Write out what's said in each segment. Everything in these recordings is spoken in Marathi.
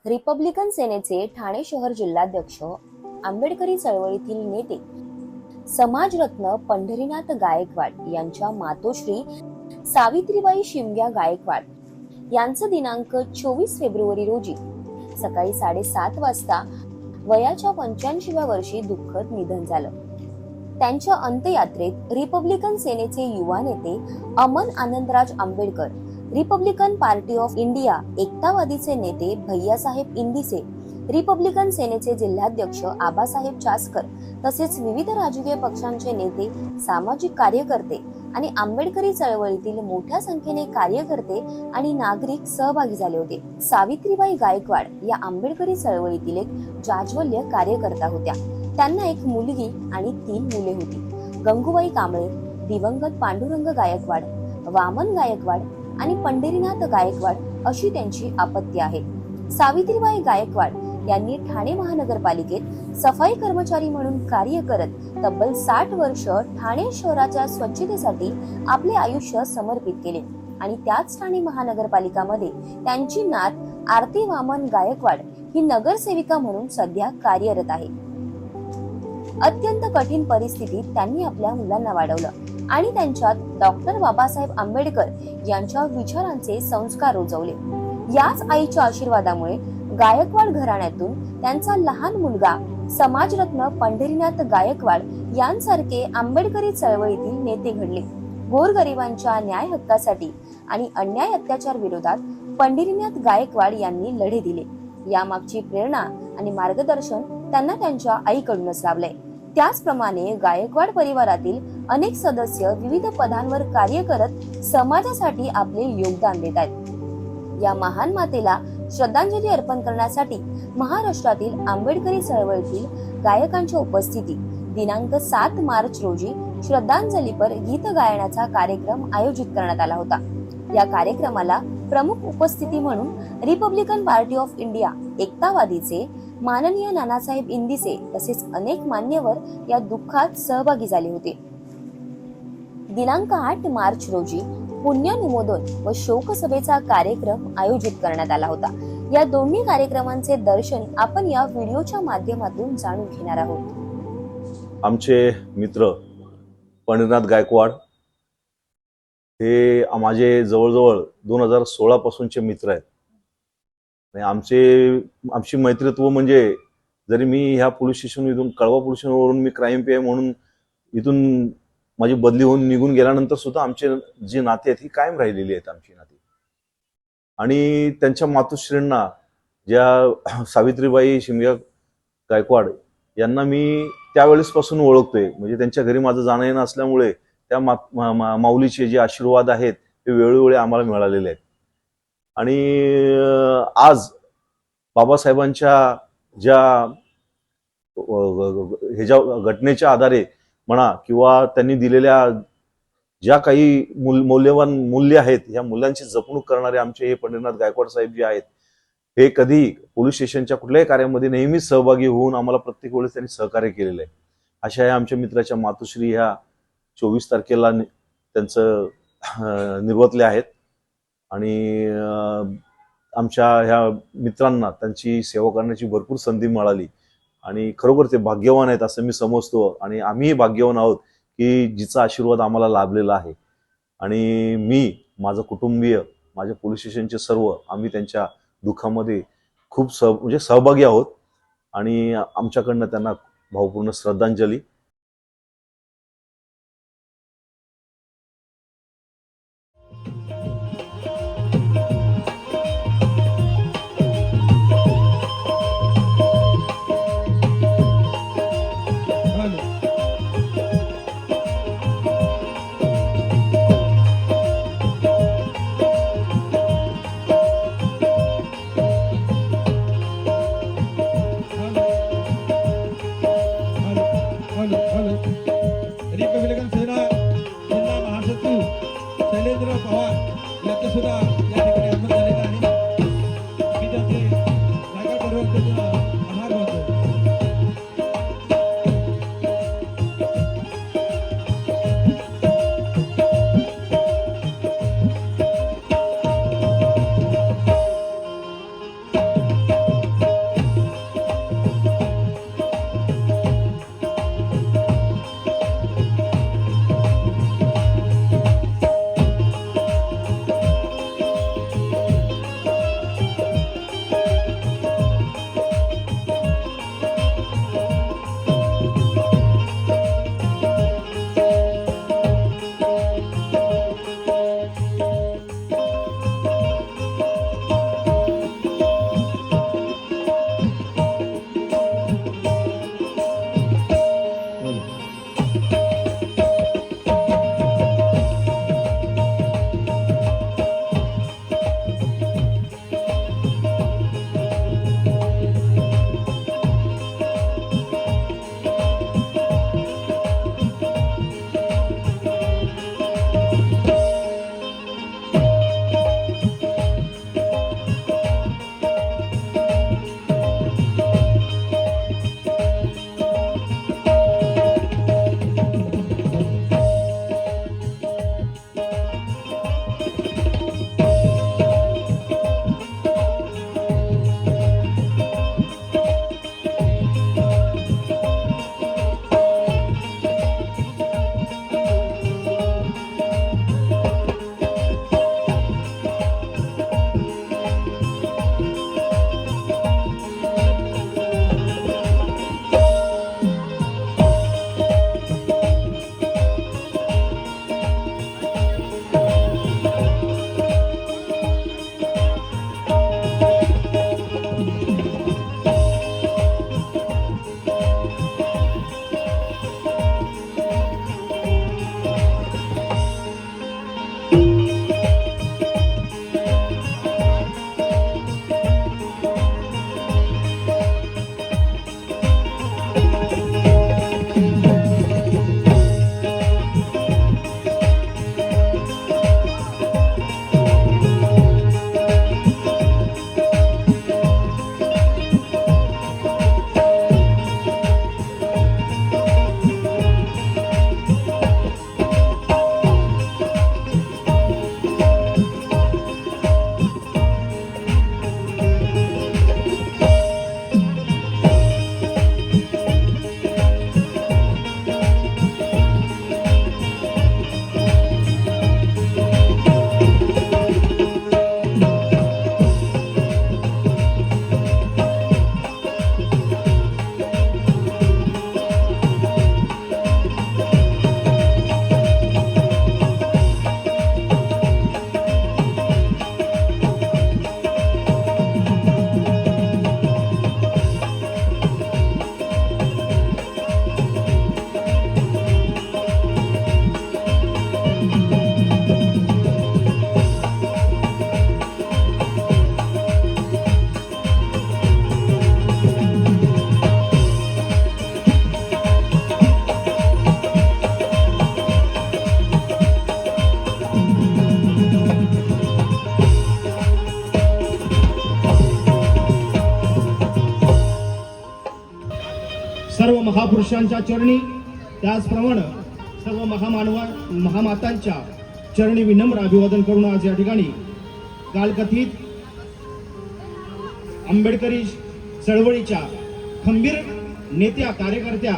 रिपब्लिकन सेनेचे ठाणे शहर जिल्हाध्यक्ष, आंबेडकरी चळवळीतील नेते, समाजरत्न पंढरीनाथ गायकवाड यांच्या मातोश्री सावित्रीबाई शिमग्या गायकवाड यांचं दिनांक 24 फेब्रुवारी रोजी सकाळी 7:30 वाजता वयाच्या 85व्या वर्षी दुःखद निधन झालं. त्यांच्या अंत्ययात्रेत रिपब्लिकन सेनेचे युवा नेते Aman Anandraj Ambedkar, Republican Party of India एकतावादीचे नेते भैयासाहेब इंदिसे, रिपब्लिकन सेनेचे जिल्हाध्यक्ष आबासाहेब चासकर तसेच विविध राजकीय पक्षांचे नेते, सामाजिक कार्यकर्ते आणि आंबेडकरी चळवळीतील मोठ्या संख्येने कार्यकर्ते आणि नागरिक सहभागी झाले होते. सावित्रीबाई गायकवाड या आंबेडकरी चळवळीतील एक जाज्वल्य कार्यकर्ता होत्या. त्यांना एक मुलगी आणि 3 मुले होती. गंगूबाई कांबळे, दिवंगत पांडुरंग गायकवाड, वामन गायकवाड आणि पंढरीनाथ गायकवाड अशी त्यांची अपत्ये आहेत. सावित्रीबाई गायकवाड यांनी ठाणे महानगरपालिकेत सफाई कर्मचारी म्हणून कार्य करत तब्बल 60 वर्ष ठाणे शहराच्या स्वच्छतेसाठी आपले आयुष्य समर्पित केले आणि त्याच ठाणे महानगरपालिकामध्ये त्यांची नात आरती वामन गायकवाड ही नगरसेविका म्हणून सध्या कार्यरत आहे. अत्यंत कठीण परिस्थितीत त्यांनी आपल्या मुलांना वाढवलं आणि त्यांच्यात डॉक्टर बाबासाहेब आंबेडकर यांच्या विचारांचे संस्कार रुजवले. याच आईच्या आशीर्वादामुळे गायकवाड घराण्यातून त्यांचा लहान मुलगा समाजरत्न पंढरीनाथ गायकवाड यांसारखे आंबेडकरी चळवळीतील नेते घडले. गोरगरिबांच्या न्याय हक्कासाठी आणि अन्याय अत्याचार विरोधात पंढरीनाथ गायकवाड यांनी लढे दिले. यामागची प्रेरणा आणि मार्गदर्शन त्यांना त्यांच्या आईकडूनच लाभलंय. त्याचप्रमाणे गायकवाड परिवारातील अनेक सदस्य विविध पदांवर कार्य करत समाजासाठी आपले योगदान देत आहेत. या महान मातेला श्रद्धांजली अर्पण करण्यासाठी महाराष्ट्रातील आंबेडकरी चळवळीतील गायकांच्या उपस्थितीत दिनांक 7 मार्च रोजी श्रद्धांजलीपर गीत गायनाचा कार्यक्रम आयोजित करण्यात आला होता. या कार्यक्रमाला प्रमुख उपस्थिती म्हणून रिपब्लिकन पार्टी ऑफ इंडिया एकतावादीचे माननीय नानासाहेब इंदिसे तसेच अनेक मान्यवर या दुःखात सहभागी झाले होते. दिनांक 8 मार्च रोजी पुण्यानुमोदन व शोकसभेचा कार्यक्रम आयोजित करण्यात आला होता. या दोन्ही कार्यक्रमांचे दर्शन आपण या व्हिडिओच्या माध्यमातून जाणून घेणार आहोत. आमचे मित्र पंढरीनाथ गायकवाड हे माझे जवळजवळ 2016 पासूनचे मित्र आहेत. आमची मैत्रीत्व म्हणजे जरी मी ह्या पोलीस स्टेशन इथून कळवा पोलीस स्टेशनवरून मी क्राईम पी आय म्हणून इथून माझी बदली होऊन निघून गेल्यानंतर सुद्धा आमचे जी नाते आहेत ही कायम राहिलेली आहेत आमची नाती. आणि त्यांच्या मातोश्रींना ज्या सावित्रीबाई शिमग्या गायकवाड यांना मी त्यावेळेसपासून ओळखतोय. म्हणजे त्यांच्या घरी माझं जाणं येणं असल्यामुळे त्या माऊलीचे जे आशीर्वाद आहेत ते वेळोवेळी आम्हाला मिळालेले आहेत. आणि आज बाबासाहेबांच्या ह्याच्या घटनेच्या आधारे म्हणा किंवा त्यांनी दिलेल्या ज्या काही मौल्यवान मूल्य आहेत या मूल्यांची जपणूक करणारे आमचे हे पंढरीनाथ गायकवाड साहेब जे आहेत हे कधी पोलीस स्टेशनच्या कुठल्याही कार्यामध्ये नेहमीच सहभागी होऊन आम्हाला प्रत्येक वेळेस त्यांनी सहकार्य केलेलं आहे. अशा या आमच्या मित्राच्या मातोश्री ह्या 24 तारखेला त्यांचं निर्वतले आहेत. आणि आमच्या ह्या मित्रांना त्यांची सेवा करण्याची भरपूर संधी मिळाली आणि खरोखर ते भाग्यवान आहेत असं मी समजतो. आणि आम्हीही भाग्यवान आहोत की जिचा आशीर्वाद आम्हाला लाभलेला आहे. आणि मी, माझं कुटुंबीय, माझ्या पोलीस स्टेशनचे सर्व आम्ही त्यांच्या दुःखामध्ये खूप सहभागी आहोत आणि आमच्याकडनं त्यांना भावपूर्ण श्रद्धांजली. सर्व महापुरुषांच्या चरणी, त्याचप्रमाणे सर्व महामातांच्या चरणी विनम्र अभिवादन करून आज या ठिकाणी कालकथित आंबेडकरी चळवळीच्या खंबीर नेत्या कार्यकर्त्या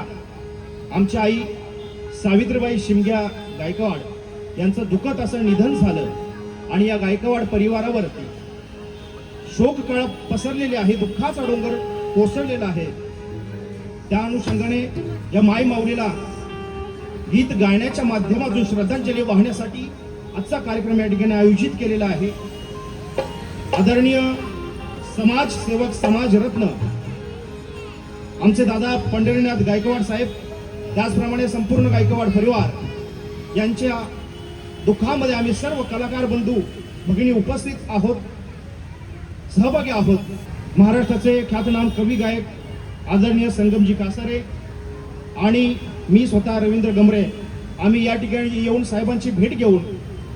आमच्या आई सावित्रीबाई शिमग्या गायकवाड यांचं दुःखद असं निधन झालं आणि या गायकवाड परिवारावरती शोककळा पसरलेली आहे, दुःखाचा डोंगर कोसळलेला आहे. त्या अनुषंगाने या माय माऊलीला गीत गायनाच्या माध्यमातून श्रद्धांजली वाहण्यासाठी आजचा कार्यक्रम या ठिकाणी आयोजित केलेला आहे. आदरणीय समाजसेवक, समाजरत्न आमचे दादा पंढरीनाथ गायकवाड साहेब, त्याचप्रमाणे संपूर्ण गायकवाड परिवार यांच्या दुःखामध्ये आम्ही सर्व कलाकार बंधू भगिनी उपस्थित आहोत, सहभागी आहोत. महाराष्ट्राचे ख्यातनाम कवी गायक आदरणीय संगमजी कासारे आणि मी स्वतः रवींद्र गमरे आम्ही या ठिकाणी येऊन साहेबांची भेट घेऊन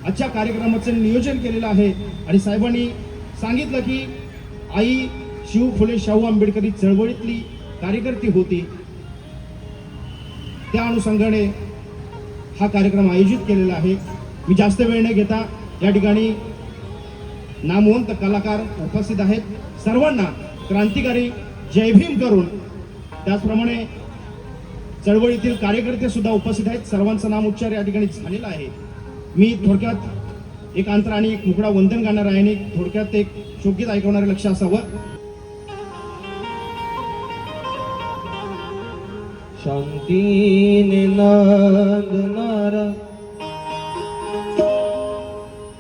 आजच्या कार्यक्रमाचं नियोजन केलेलं आहे. आणि साहेबांनी सांगितलं की आई शिव फुले शाहू आंबेडकरी चळवळीतली कार्यकर्ती होती, त्या अनुषंगाने हा कार्यक्रम आयोजित केलेला आहे. मी जास्त वेळ न घेता या ठिकाणी नामवंत कलाकार उपस्थित आहेत, सर्वांना क्रांतिकारी जय भीम करून, त्याचप्रमाणे चळवळीतील कार्यकर्ते सुद्धा उपस्थित आहेत, सर्वांचं नाम उच्चार या ठिकाणी झालेला आहे. मी थोडक्यात एक अंतर आणि एक मुकडा वंदन गाणार आहे आणि थोडक्यात एक शोकगीत ऐकवणारे लक्ष असावं. शांतीने नांदणारा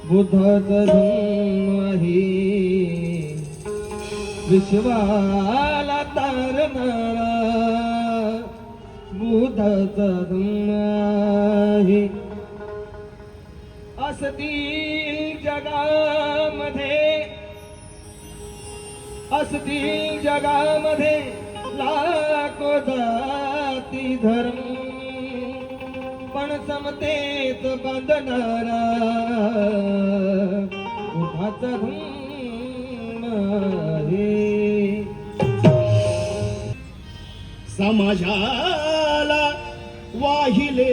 बुद्धाचा धम्म आहे, विश्वाला तारणारा बुद्धाचा धम्म आहे. असतील जगामध्ये लाखो जाती धर्म, पण समतेत बांधणारा बुद्धाचा धम्म आहे. समाजाला वाहिले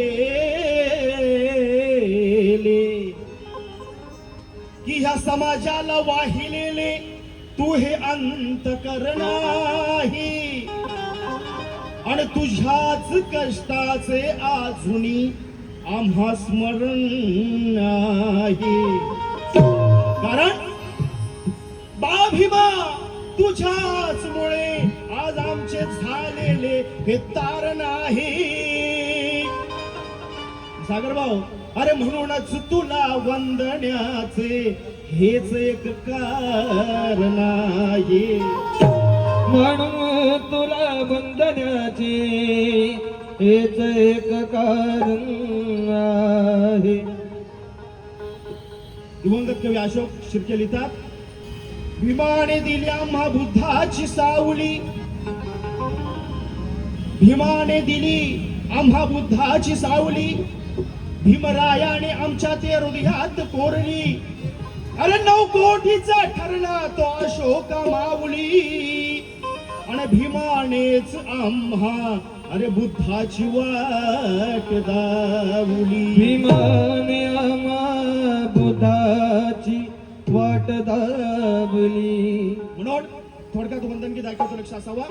की ह्या समाजाला वाहिलेले तू हे अंत करणाही, आणि तुझ्याच कष्टाचे अजूनी आम्हा स्मरण नाही. कारण बाभिमा तुझ्याच मुळे आज आमचे झालेले हे तार नाही. सागर भाऊ, अरे म्हणूनच तुला वंदण्याचे हेच एक कारण आहे. म्हणून तुला वंदण्याचे हेच एक कारण आहे. दिवंगत कवी अशोक शिर्के लिहितात, भीमाने दिली आम्हा बुद्धाची सावली, भीमाने दिली आम्हा बुद्धाची सावली, भीमरायाने आमच्या ते हृदयात कोरली. अरे 9 कोटीचा ठरला तो अशोक माऊली, आणि भीमानेच आम्हा अरे बुद्धाची वाट दावली. भीमाने आम्हा बुद्धाची वाट दाबली. म्हणून थोडक्यात वंदन गीत ऐकायचं लक्ष असावा.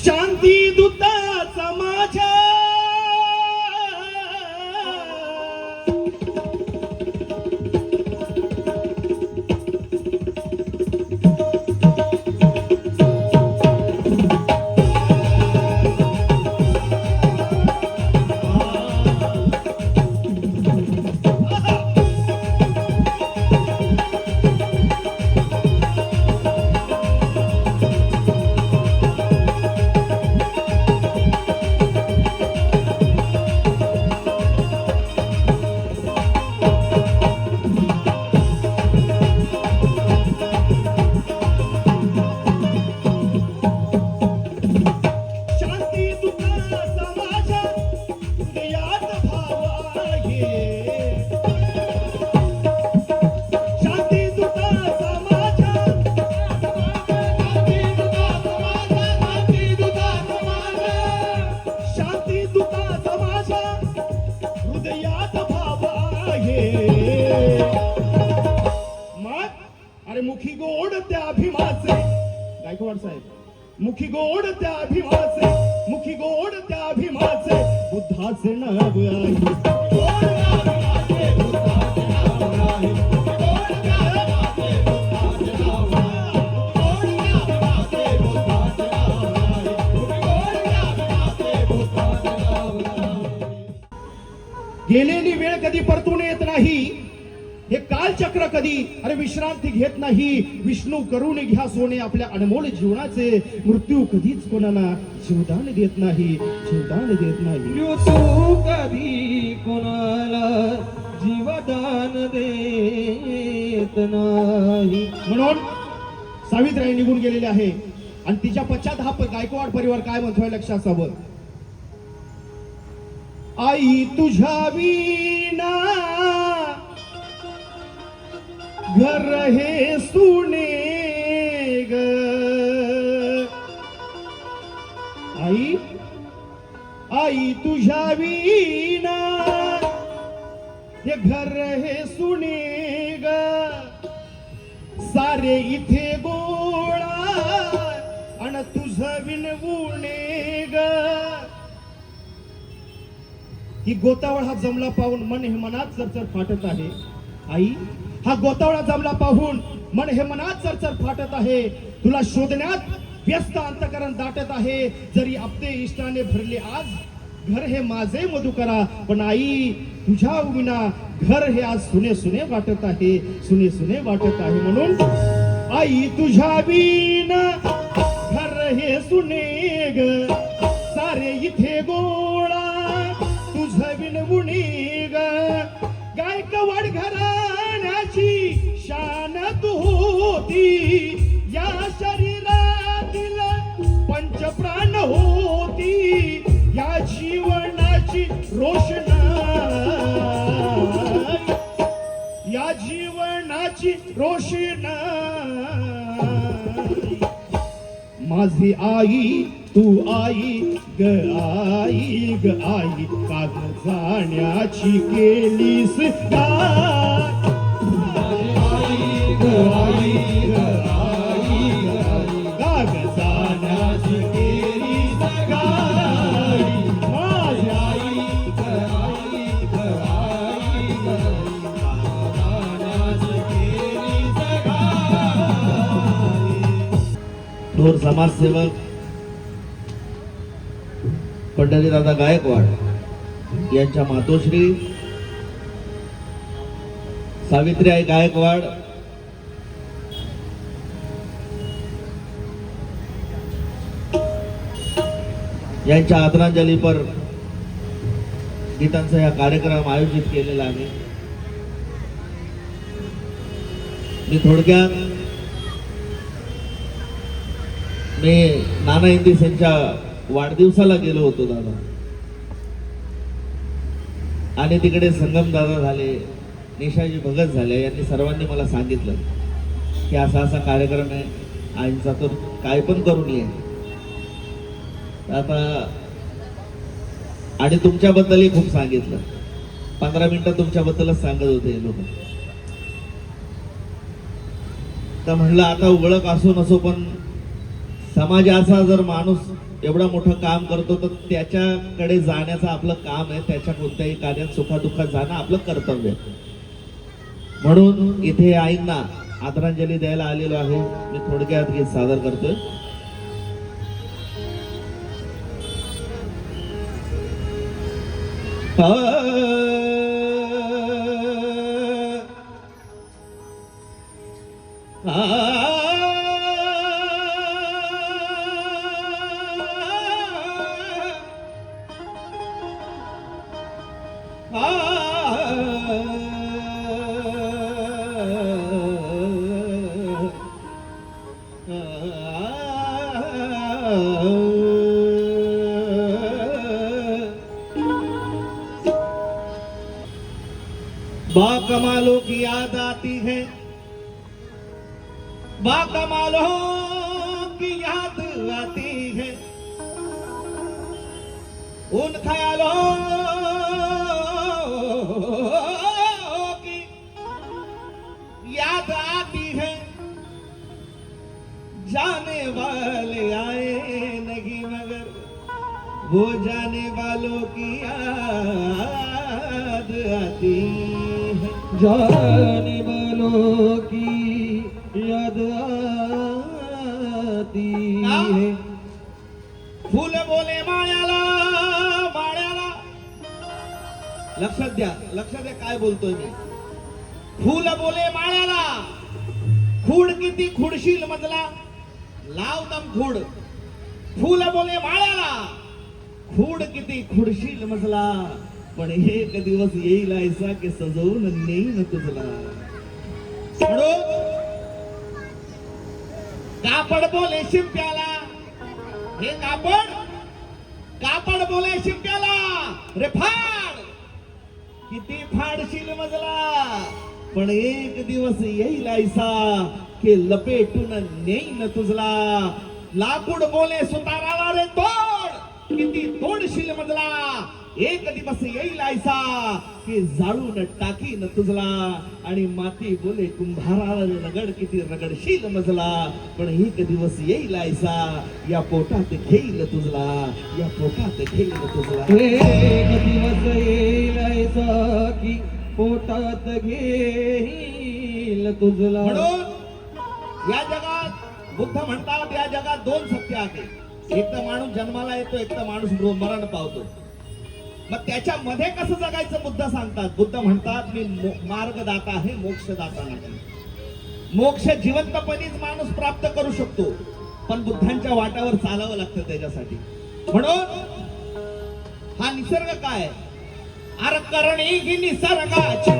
शांती दूताचा माझ्या मुखी गोड त्या भीमाचे, गायकवाड साहेब, मुखी गोड त्या भीमाचे, मुखी गोड त्या भीमाचे, बुद्धाचे नाव आहे. गेलेली वेळ कधी परतून येत नाही, हे कालचक्र कधी अरे विश्रांती घेत नाही. विष्णू करून घ्या सोने आपल्या अनमोल जीवनाचे, मृत्यू कधीच कोणाला जीवदान देत नाही, जीवदान देत नाही. मृत्यू कधी कोणाला जीवदान देत नाही. म्हणून सावित्रीबाई निघून गेलेले आहे आणि तिच्या पश्चात हा गायकवाड परिवार काय म्हणतोय लक्षात हवं. आई तुझ्या विना घर हे सुने ग, आई आई तुझ्या विना हे घर हे सुने ग, सारे इथे गोळा आणि तुझं विनवुणे ग. ही गोतावळ हा जमला पाहून मन हे मनात चरचर फाटत आहे. आई हा गोतावळा जमला पाहून मन हे मनात चरचर फाटत आहे. तुला शोधण्यात व्यस्त अंतकरण दाटत आहे. जरी आपले इष्टाने भरले आज घर हे माझे मधुकरा, पण आई तुझ्या विना घर हे आज सुने सुने वाटत आहे, सुने सुने वाटत आहे. म्हणून आई तुझ्या विना घर हे सुने ग, सारे इथे गोळा तुझं विनवुणी ग. गायकवाड घराण्याची शान तू होती, या शरीरातील पंचप्राण होती, या जीवनाची रोषणाई, या जीवनाची रोषणाई. माझी आई तू आई ग, आई ग आई, काग जाण्याची केलीस गाय. आई ग आई ग आई ग आई, काग जाण्याची केलीस गाय. माझी आई ग आई ग आई ग आई, काग जाण्याची केलीस गाय. थोर समाजसेवक पंढरीदादा गायकवाड यांच्या मातोश्री सावित्रीबाई गायकवाड यांच्या आदरांजलीपर गीतांचा हा कार्यक्रम आयोजित केलेला आहे. मी थोडक्यात नाना इंदिस यांच्या वाढदिवसाला गेलो होतो दादा, आणि तिकडे संगम दादा झाले, निशाजी भगत झाले, यांनी सर्वांनी मला सांगितलं की असा असा कार्यक्रम आहे, आईंचा तर काय पण करून ये. आता आणि तुमच्याबद्दलही खूप सांगितलं. 15 मिनिटं तुमच्याबद्दलच सांगत होते हे लोक. तर म्हणलं आता उघडक असो नसो, पण समाजाचा जर माणूस एवढं मोठं काम करतो तर त्याच्याकडे जाण्याचं आपलं काम आहे. त्याच्या कोणत्याही कार्यात सुखादुःखात जाणं आपलं कर्तव्य आहे. म्हणून इथे आईंना आदरांजली द्यायला आलेलो आहे. मी थोडक्यात गीत सादर करतोय. बाकमालों की याद आती है, बाकमालों की याद आती है, उन ख्यालों की याद आती है, जाने वाले आए नहीं मगर वो जाने वालों की याद आती है। जाने वालों की याद आती है। फुल बोले माळ्याला माळ्याला, लक्षात द्या काय बोलतोय मी. फुल बोले माळ्याला, खूड किती खुडशील मजला, लाव दम खूड. फुल बोले माळ्याला, खूड किती खुडशील मजला, पण एक दिवस येईल ऐसा की सजवून नेईन तुझला. म्हणून कापड बोले शिंप्याला, हे कापड बोले शिंप्याला, रे फाड किती फाडशील मजला, पण एक दिवस येईल ऐसा की लपेटून नेईन तुझला. लाकूड बोले सुताराला, रे तोड किती तोडशील मजला, एक दिवस येईल ऐसा की जाळून टाकीन तुझला. आणि माती बोले कुंभाराला, रगड किती रगडशील मजला, पण एक दिवस येईल ऐसा या पोटात घेईल तुझला, या पोटात घेईल तुझला. एक दिवस येईल ऐसा की पोटात घेईल तुझला. म्हणून या जगात बुद्ध म्हणतात, या जगात दोन सत्य आहेत. एक तर माणूस जन्माला येतो, एक तर माणूस मरण पावतो. मग त्याच्यामध्ये कसं जगायचं बुद्ध सांगतात. बुद्ध म्हणतात मी मार्गदाता आहे, मोक्षदाता नाही. मोक्ष जिवंतपणीच माणूस प्राप्त करू शकतो, पण बुद्धांच्या वाटावर चालावं लागतं त्याच्यासाठी. म्हणून हा निसर्ग काय, अरे करणी ही निसर्गाची.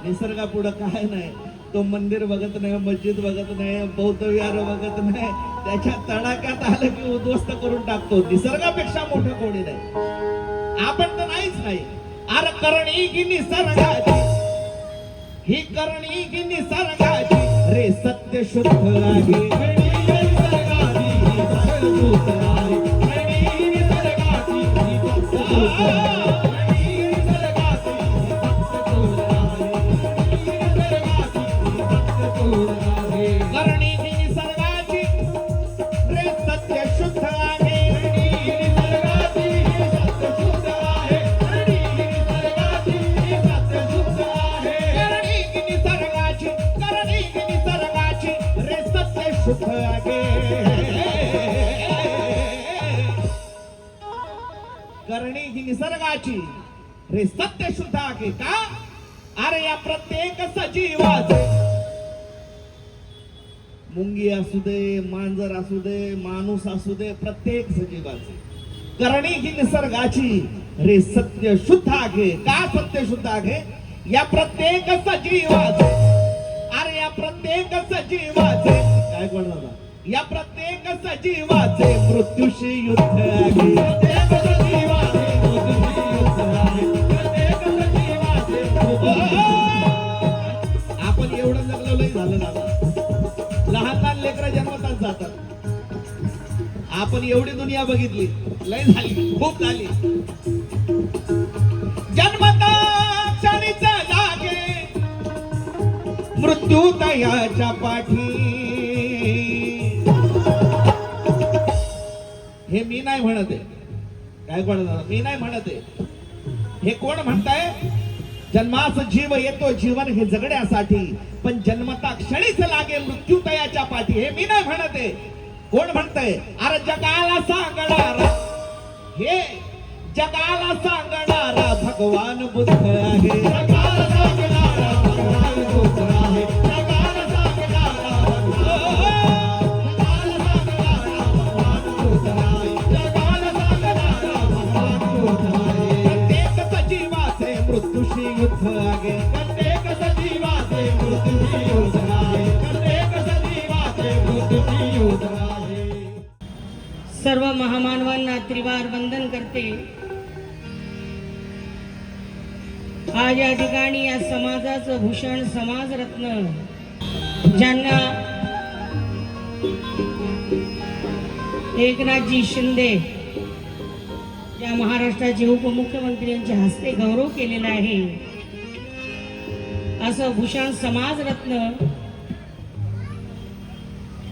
निसर्गापुढं काय नाही. तो मंदिर बघत नाही, मस्जिद बघत नाही, बौद्ध विहार बघत नाही. त्याच्या तडाख्यात आलं की उद्ध्वस्त करून टाकतो. निसर्गापेक्षा मोठं कोणी नाही. आपण तर नाहीच नाही. अरे करणी की निसर्गाची, ही करणी की निसर्गाची, रे सत्य शुद्ध आहे. करणी ही निसर्गाची, रे सत्य शुद्ध आहे. करणी ही निसर्गाची, करणी ही निसर्गाची, रे सत्य शुद्ध आहे. करणी ही निसर्गाची, रे सत्य शुद्ध आहे. का, अरे या प्रत्येक सजीवाचे, मुंगी असू दे, मांजर असू दे, माणूस असू दे, प्रत्येक सजीवाचे करणी ही निसर्गाची, रे सत्य शुद्ध आहे. का सत्य शुद्ध आहे, या प्रत्येक सजीवाचे, अरे या प्रत्येक सजीवाचे काय बोलणार, या प्रत्येक सजीवाचे मृत्यूशी युद्ध आहे. प्रत्येक सजीवाचे मृत्यूशी युद्ध आहे. प्रत्येक सजीवाचे आपण एवढं जगलो लई झालं दादा. लहान लहान लेकरं जन्मताच जातात. आपण एवढी दुनिया बघितली, लय झाली, खूप झाली. जन्मता क्षणीच जागे, मृत्यू तयाच्या पाठी. हे मी नाही म्हणत आहे, काय म्हणत, मी नाही म्हणत आहे. हे कोण म्हणताय, जन्मास जीव येतो जीवन हे जगण्यासाठी, पण जन्मता क्षणीच लागे मृत्यू तयाच्या पाठी. हे मी नाही म्हणत आहे. कोण म्हणतंय, अरे जगाला सांगणारा, हे जगाला सांगणारा भगवान बुद्ध आहे. जगाला सांगणारा भगवान बुद्ध आहे. जगाला सांगणारा भगवान बुद्ध आहे. जगाला सांगणारा भगवान बुद्ध आहे. प्रत्येक सजीवाचे मृत्यूशी युद्ध आहे. प्रत्येक सजीवाचे मृत्यूशी युद्ध आहे. प्रत्येक सजीवाचे मृत्यूशी युद्ध आहे. सर्व महामानवांना त्रिवार वंदन करते. आज या ठिकाणी या समाजाचं भूषण समाजरत्न, ज्यांना एकनाथजी शिंदे या महाराष्ट्राचे उपमुख्यमंत्र्यांच्या हस्ते गौरव केलेला आहे, असं भूषण समाजरत्न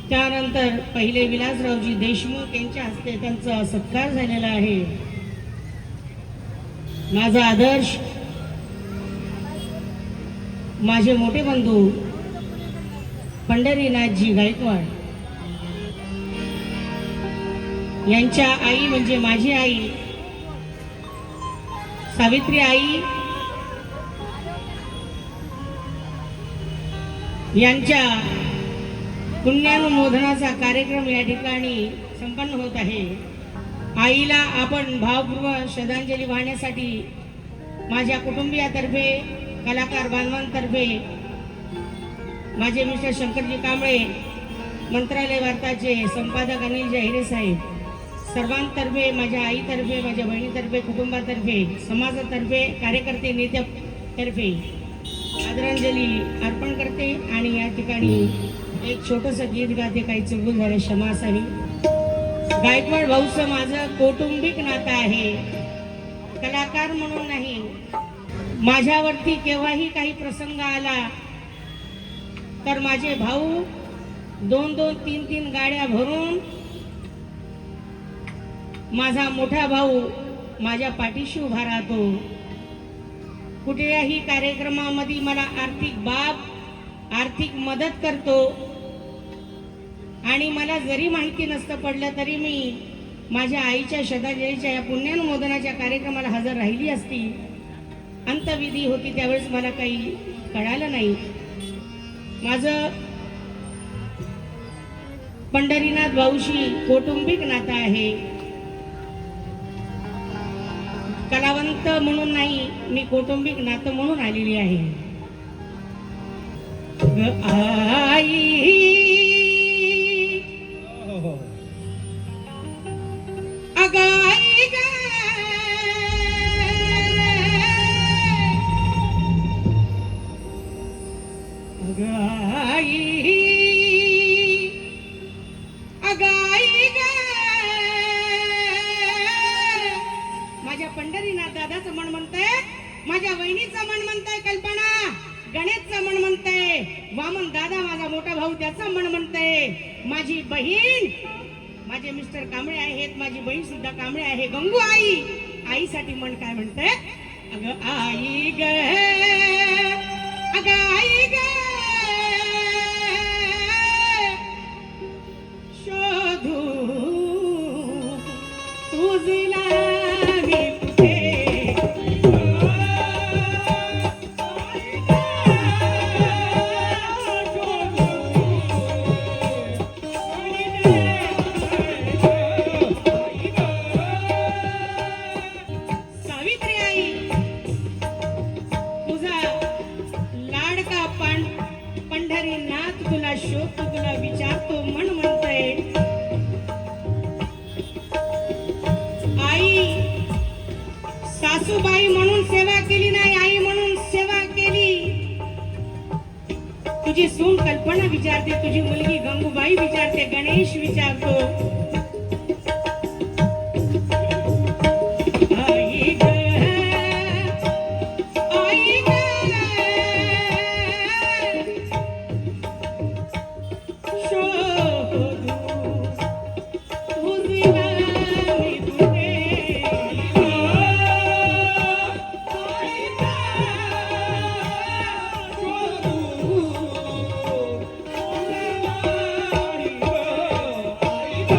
त्यानंतर पहिले विलासरावजी देशमुख यांच्या हस्ते त्यांचा सत्कार झालेला आहे. माझा आदर्श माझे मोठे बंधू पंढरीनाथजी गायकवाड यांच्या आई म्हणजे माझी आई सावित्री आई यांच्या पुण्यानुमोदनाचा कार्यक्रम या ठिकाणी संपन्न होत आहे. आईला आपण भावपूर्वक श्रद्धांजली वाहण्यासाठी माझ्या कुटुंबियातर्फे, कलाकार बांधवांतर्फे, माझे मिस्टर शंकरजी कांबळे, मंत्रालय वार्ताचे संपादक अनिल जहिरे साहेब, सर्वांतर्फे, माझ्या आईतर्फे, माझ्या बहिणीतर्फे, कुटुंबातर्फे, समाजातर्फे, कार्यकर्ते नेत्यातर्फे आदरांजली अर्पण करते. आणि या ठिकाणी एक छोटंसं गीत गाते, काही चुकून झाले क्षमा असावी. गायकवाड भाऊचं माझं कौटुंबिक नातं आहे, कलाकार म्हणून नाही. माझ्यावरती केव्हाही काही प्रसंग आला तर माझे भाऊ 2-2, 3-3 गाड्या भरून, माझा मोठा भाऊ माझ्या पाठीशी उभा राहतो. कुठल्याही कार्यक्रमामध्ये मला आर्थिक मदत करतो. आणि मला जरी माहिती नसतं पडलं तरी मी माझ्या आईच्या श्रद्धांजलीच्या या पुण्यानुमोदनाच्या कार्यक्रमाला हजर राहिली असती. अंतविधी होती त्यावेळेस मला काही कळालं नाही. माझं पंढरीनाथ भाऊशी कौटुंबिक नातं आहे, कलावंत म्हणून नाही, मी कौटुंबिक नातं म्हणून आलेली आहे. आई अगाई ग अगाई अगाई ग माझ्या पंढरीनाथ दादाचं मन म्हणतंय, माझ्या वहिनीचं मन म्हणतंय, कल्पना गणेशचं मन म्हणतंय, वामन दादा माझा मोठा भाऊ त्याचं मन म्हणतंय, माझी बहीण, माझे मिस्टर कांबळे आहेत, माझी बहीण सुद्धा कांबळे आहे, गंगू आईसाठी मन काय म्हणतंय, अगं आई ग अगं आई ग शोधू तुझला मी कुठे. सावित्री आई तुझा लाडका पंढरीनाथ तुला शोधतो, तुला विचारतो, मन म्हणतंय. आई सासूबाई म्हणून सेवा केली नाही, आई म्हणून सेवा केली. तुझी सून कल्पना विचारते, तुझी मुलगी गंगूबाई विचारते, गणेश विचारतो. आई ग आई ग शोधू तुझला मी कुठे. आई ग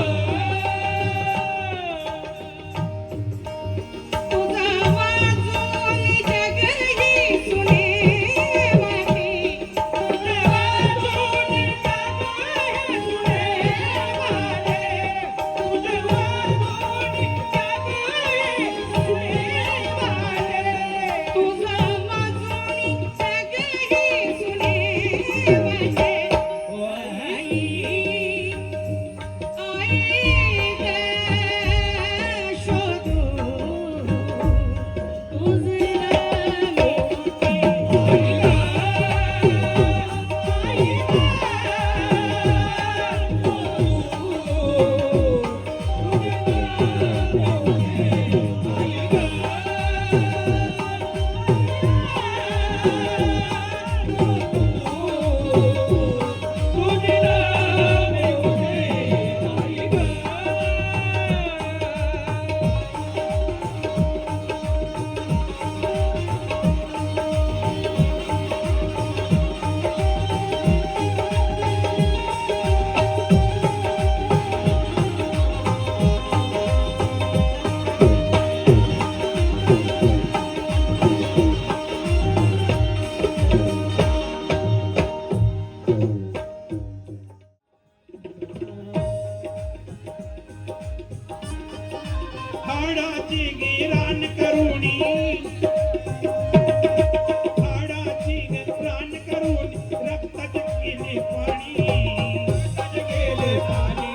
गेले पाणी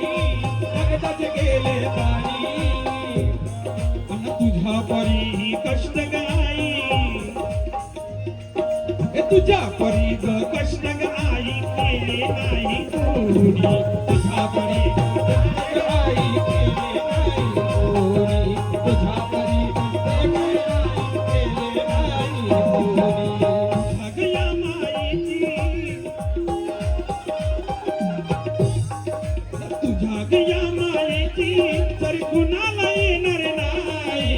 जगताच गेले पाणी अन तुझ्या परी कष्ट गाई तुझ्या परी ग कष्ट गाई केले नाही कोणी तुझ्या परी आई केले नाही कोणी तुझ्या परी केले नाही कोणी भागया मायेची तुझ्या गया मायेची तरी कुणाला येणार नाही.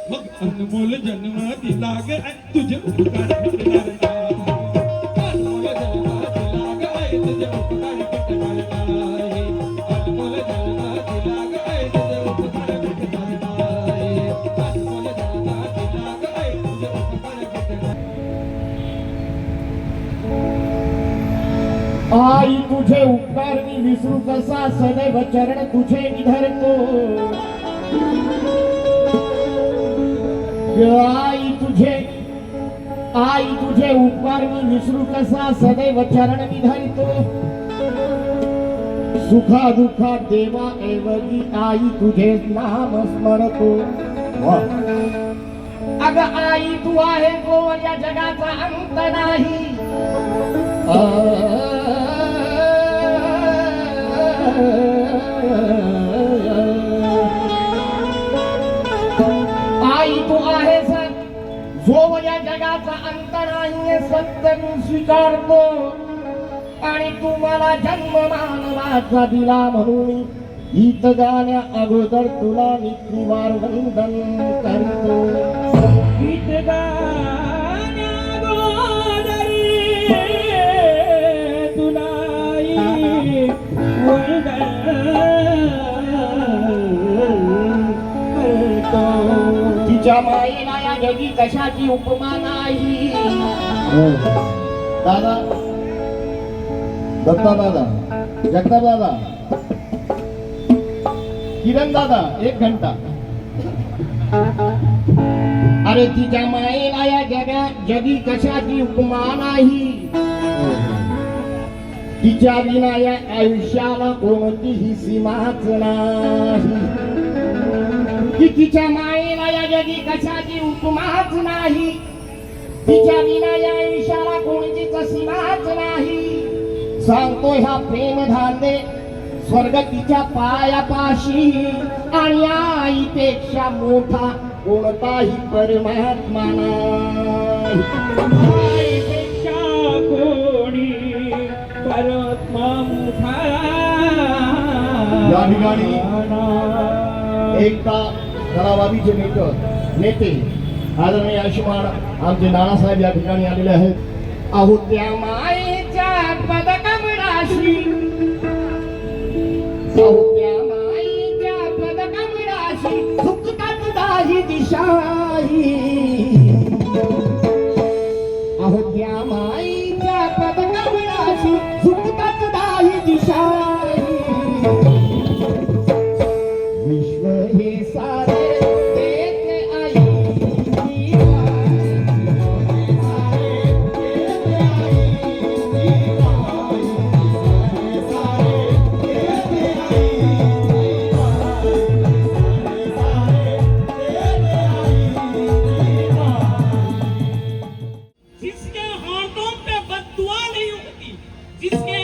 मग अनमोल जन्म दिला ग तुझे उपकार भेटणार नाही. अनमोल जन्म दिला ग तुझे उपकार भेटणार नाही. अनमोल जन्म दिला ग तुझे उपकार भेटणार नाही. अनमोल जन्म दिला ग तुझे उपकार भेटणार आई तुझे उपकार मी विसरू कसा सदैव चरण तुझे निधरतो. आई तुझे उपकार मी विसरू कसा सदैव चरण निधरतो. सुखा दुखा देवा ऐवजी आई तुझे नाम स्मरतो. अग आई तू आहे गो या जगाचा अंत नाही. आई तू आहेस जो या जगाचा अंत नाही सत्य मी स्वीकारतो. आणि तू मला जन्म मानवाचा दिला म्हणून गीत गाण्या अगोदर तुला मी त्रिवार वंदन करतो. गीत गाण्या अगोदर तुला वंदन करतो. तिच्या माईला या जगी कशाची उपमा नाही. दादा दत्ता दादा जगताप दादा किरण दादा 1 घंटा. अरे तिच्या मायेला या जगी कशाची उपमा नाही. तिच्या विना या आयुष्याला कोणतीही सीमाच नाही. की तिच्या मायेला या जगी कशाची उपमाच नाही. तिच्या विना या आयुष्याला कोणतीच सीमाच नाही. सांगतो ह्या प्रेम धांदे स्वर्ग तिच्या पायापाशी. आणि आईपेक्षा मोठा कोणताही परमात्मा नाही. आईपेक्षा कोणी परमात्मा मोठा. या ठिकाणी एकता तलावादीचे नेते आदरणीय आयुष्यमान आमचे नानासाहेब या ठिकाणी आलेले आहेत. अहो त्या मायेच्या पदकमळाशी अहो त्या मायेच्या पदकमळाशी झुकतात दाही दिशाही. अहो त्या मायेच्या पदकमळाशी झुकतात दाही दिशाही. विश्व हे सारे देते आई. जिसके होंठों पे बद्दुआ नहीं होती, जिसके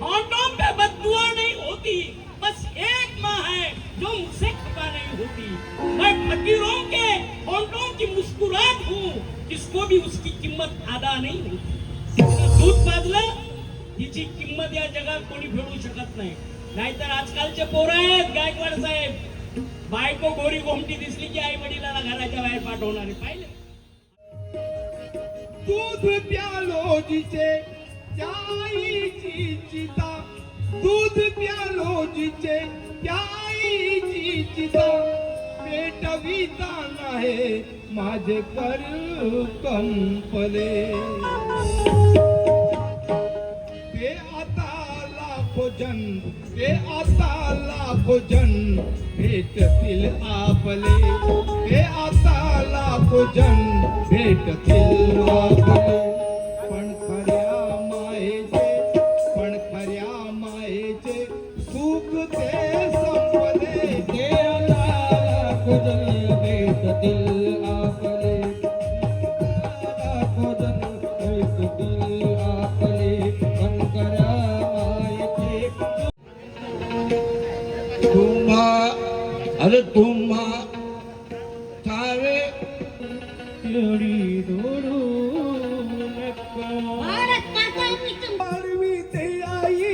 होंठों पे बद्दुआ नहीं होती, बस एक माँ है जो मुझसे खफा नहीं होती. मैं फकीरों के होंठों की मुस्कुराहट हूँ, जिसको भी उसकी किंमत अदा नहीं होती. जिसनं दूध पाजलं तिची किंमत या जगात कोणी फेडू शकत नाही. नाहीतर आजकालचे पोरं आहेत गायकवाड साहेब, बायको गोरी गोमटी दिसली की आई वडिलांना घराच्या बाहेर पाठवणारे पाहिले. दूध प्यालो जिचे त्याईची चिता. दूध प्यालो जिचे त्याईची चिता. पेटविता नाही माझे कर कंपले. ते आता लाखो जन भेटतील आपले. ते आता लाखो जन भेटतील आपले. पण खऱ्या अरे तुम्हा ठावे लढी दोडू नका वाढवीते आई वाढवीते आई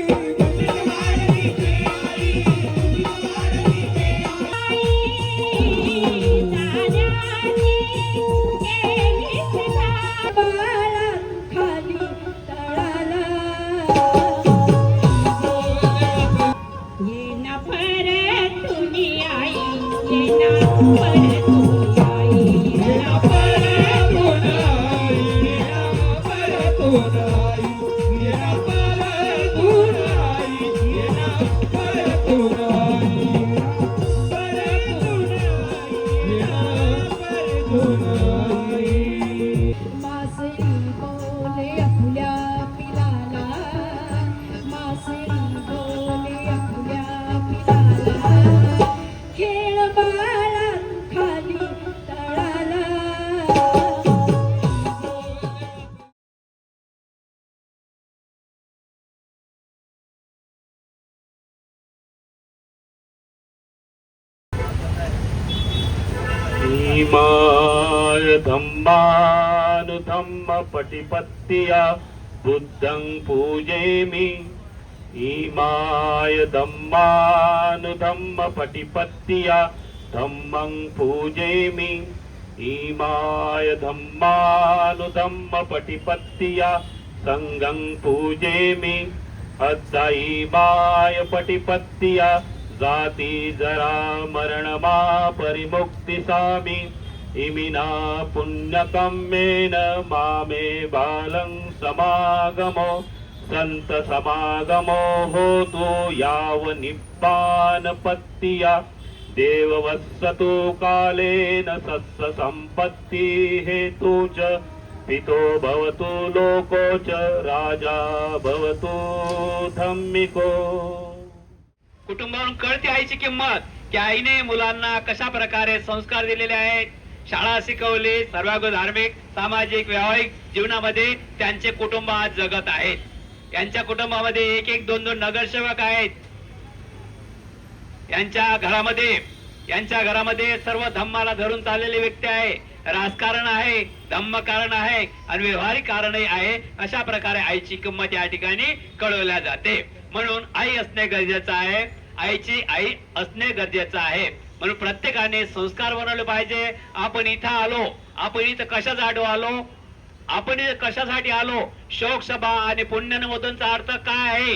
मासळी बोले आपल्या पिलाला मासळी बोले आपल्या पिलाला खेळ बाळा खाली तळाला इमाय धम्मानुधम्म पटिपत्तिया बुद्धं पूजेमि इमाय धम्मानुधम्म पटिपत्तिया धम्मं पूजेमि इमाय धम्मानुधम्म पटिपत्तिया संघं पूजेमि अद्दैमाय पटिपत्तिया जाती जरा मरणमा परिमुक्ति सामी इमिना पुण्यकम्मेन मामे बालं समागमो संत समागमो होतो याव निब्बान पत्तिया देववत्सतो कालेन सत्स संपत्ति हेतु च पितो भवतु लोको च राजा भवतु धम्मिको. कुटुंबावरून कळते आईची किंमत की आईने मुलांना कशा प्रकारे संस्कार दिलेले आहेत, शाळा शिकवली, सर्व धार्मिक सामाजिक व्यावहारिक जीवनामध्ये त्यांचे कुटुंब आज जगत आहेत. यांच्या कुटुंबामध्ये एक एक दोन दोन नगरसेवक आहेत. यांच्या घरामध्ये सर्व धम्माला धरून चाललेली व्यक्ती आहे. राजकारण आहे, धम्मकारण आहे आणि व्यवहारिक कारणही आहे. अशा प्रकारे आईची किंमत या ठिकाणी कळवल्या जाते. म्हणून आई असणे गरजेचं आहे, आईची आई असणे गरजेचं आहे. म्हणून प्रत्येकाने संस्कार बनवले पाहिजे. आपण इथं आलो, आपण इथं कशासाठी आलो, आपण इथं कशासाठी आलो, शोकसभा आणि पुण्यनुमोदनचा अर्थ काय आहे?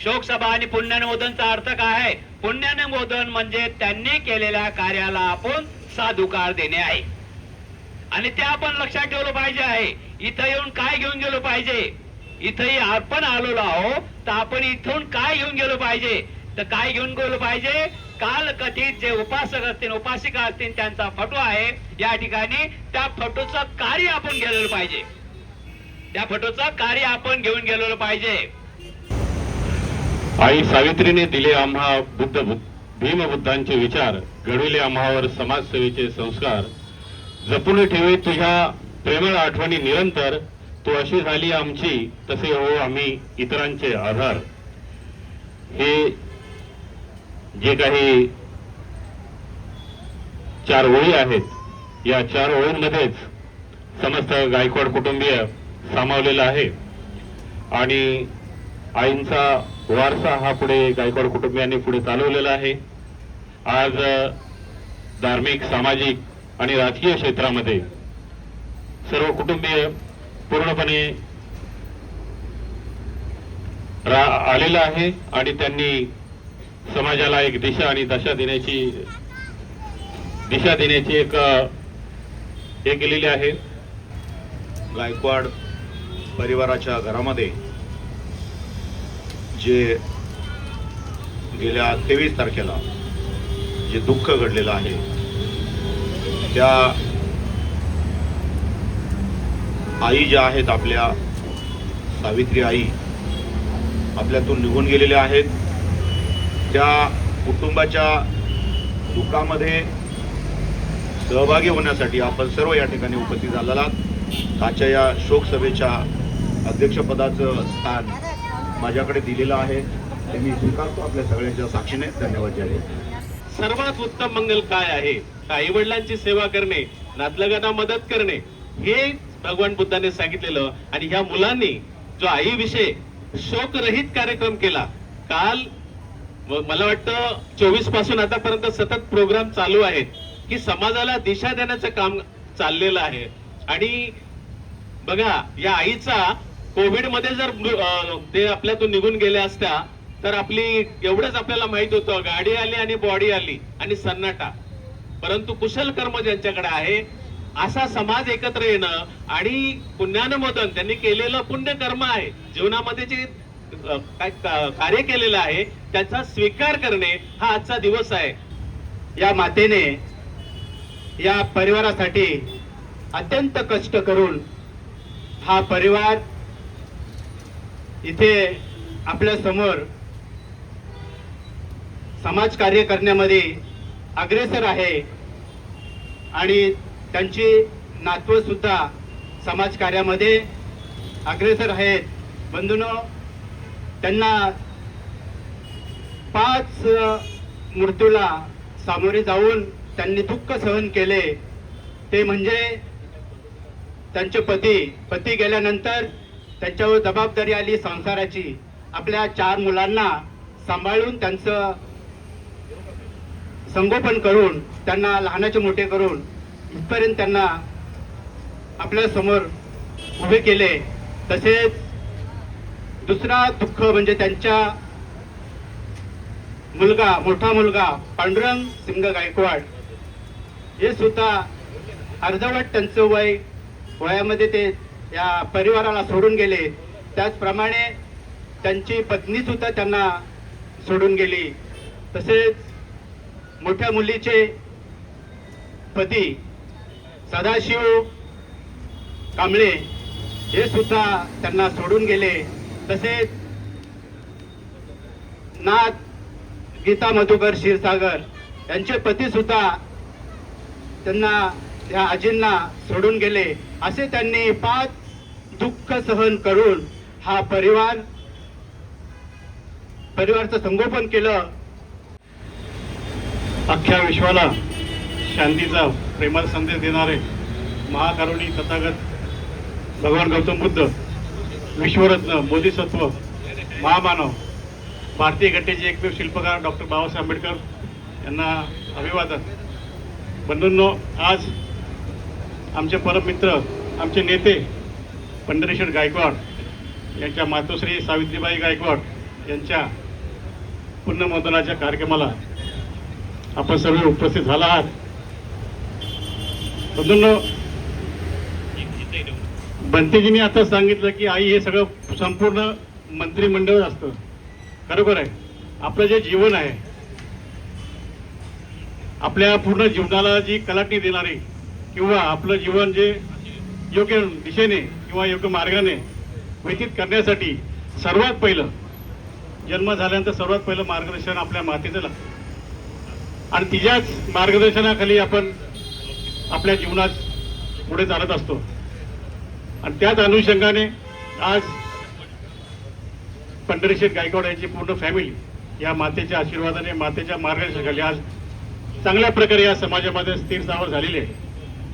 शोकसभा आणि पुण्यनुमोदनचा अर्थ काय आहे? पुण्यनुमोदन म्हणजे त्यांनी केलेल्या कार्याला आपण साधुकार देणे आहे आणि ते आपण लक्षात ठेवलं पाहिजे आहे. इथं येऊन काय घेऊन गेलो पाहिजे? इथंही आपण आलेलो आहोत तर आपण इथून काय घेऊन गेलो पाहिजे? तर काय घेऊन गेलो पाहिजे? काल कथित जे उपासक असतील, उपासिका असतील, त्यांचा फोटो आहे या ठिकाणी. त्या फोटोचं कार्य आपण गेलेलं पाहिजे. त्या फोटोचं कार्य आपण घेऊन गेलेलं पाहिजे. आई सावित्रीने दिले आम्हा भीमबुद्धांचे विचार, घडविले आम्हावर समाजसेवेचे संस्कार. जपून ठेवे तुझ्या प्रेमळ आठवणी निरंतर, तू अशी झाली आमची तसे हो आम्ही इतरांचे आधार. हे जे काही 4 ओळी आहेत, या 4 ओळींमध्येच समस्त गायकवाड कुटुंबीय सामावलेलं आहे आणि आईंचा वारसा हा पुढे गायकवाड कुटुंबियांनी पुढे चालवलेला आहे. आज धार्मिक, सामाजिक आणि राजकीय क्षेत्रामध्ये सर्व कुटुंबीय पूर्णपणे आलेला आहे आणि त्यांनी समाजाला एक दिशा आणि दशा देण्याची एक हे केलेली आहे. गायकवाड परिवाराच्या घरामध्ये जे गेल्या 23 तारखेला जे दुःख घडलेलं आहे, त्या आई ज्या आहेत, आपल्या सावित्री आई आपल्यातून निघून गेलेल्या आहेत. त्या कुटुंबाच्या दुःखामध्ये सहभागी होण्यासाठी आपण सर्व या ठिकाणी उपस्थित झालेला आहात. आजच्या या शोकसभेच्या अध्यक्षपदाचं स्थान माझ्याकडे दिलेलं आहे, ते मी स्वीकारतो आपल्या सगळ्यांच्या साक्षीने. धन्यवाद. जय हिंद. सर्वात उत्तम मंगल काय आहे? आई वडिलांची सेवा करणे, नातलगांना मदत करणे, हे भगवान बुद्धाने सांगितलेलं. आणि ह्या मुलांनी जो आईविषयी शोकरहित कार्यक्रम केला काल, मला वाटतं 24 पासून आतापर्यंत सतत प्रोग्राम चालू आहेत की समाजाला दिशा देण्याचं काम चाललेलं आहे. आणि बघा, या आईचा कोविड मध्ये जर ते आपल्यातून निघून गेल्या असत्या तर आपली एवढंच आपल्याला माहित होतं, गाडी आली आणि बॉडी आली आणि सन्नाटा. परंतु कुशल कर्म ज्यांच्याकडे आहे, असा समाज एकत्र येणं आणि पुण्यानुमोदन त्यांनी केलेलं पुण्य कर्म आहे, जीवनामध्ये जे काय कार्य केलेलं आहे त्याचा स्वीकार करणे हा आजचा दिवस आहे. या मातेने या परिवारासाठी अत्यंत कष्ट करून हा परिवार इथे आपल्या समोर समाज कार्य करण्यामध्ये अग्रेसर आहे. आणि त्यांची नातवं सुद्धा समाज कार्यामध्ये अग्रेसर आहेत. बंधूंनो, त्यांना 5 मृत्यूला सामोरे जाऊन त्यांनी दुःख सहन केले. ते म्हणजे त्यांचे पती गेल्यानंतर त्यांच्यावर जबाबदारी आली संसाराची. आपल्या 4 मुलांना सांभाळून त्यांचं संगोपन करून त्यांना लहानाचे मोठे करून इथपर्यंत त्यांना आपल्या समोर उभे केले. तसेच दुसरा दुःख म्हणजे त्यांच्या मोठा मुलगा पांडुरंग सिंग गायकवाड हे सुद्धा अर्धवट त्यांचं वयामध्ये ते या परिवाराला सोडून गेले. त्याचप्रमाणे त्यांची पत्नी सुद्धा त्यांना सोडून गेली. तसेच मोठ्या मुलीचे पती सदाशिव कांबळे हे सुद्धा त्यांना सोडून गेले. तसेच नाथ गीता मधुकर क्षीरसागर यांचे पती सुद्धा त्यांना या आजींना सोडून गेले. असे त्यांनी 5 दुःख सहन करून हा परिवारचं संगोपन केलं. अख्ख्या विश्वाला शांतीचा प्रेमाचा संदेश देणारे महाकारुणी तथागत भगवान गौतम बुद्ध, विश्वरत्न, बोधिसत्व, महामानव, भारतीय घटनेचे एकमेव शिल्पकार डॉक्टर बाबासाहेब आंबेडकर यांना अभिवादन. बंधूंनो, आज आमचे परममित्र, आमचे नेते पंढरीशेठ गायकवाड यांच्या मातोश्री सावित्रीबाई गायकवाड यांच्या पुण्यमोदनाच्या कार्यक्रमाला आपण सर्व उपस्थित झाला आहात. बंधूंनो, बंतेजींनी आता सांगितलं की आई हे सगळं संपूर्ण मंत्रिमंडळ असतं. खरोखर आहे. आपलं जे जीवन आहे, आपल्या पूर्ण जीवनाला जी कलाटणी देणारी किंवा आपलं जीवन जे योग्य दिशेने किंवा योग्य मार्गाने व्यतीत करण्यासाठी सर्वात पहिलं जन्म झाल्यानंतर सर्वात पहिलं मार्गदर्शन आपल्या मातेचं लागतं. आणि तिच्याच मार्गदर्शनाखाली आपण आपल्या जीवनात पुढे चालत असतो. आणि त्याच अनुषंगाने आज पंढरीशेठ गायकवाड यांची पूर्ण फॅमिली या मातेच्या आशीर्वादाने, मातेच्या मार्गदर्शनाखाली आज चांगल्या प्रकारे या समाजामध्ये स्थिर स्थावर झालेली आहे.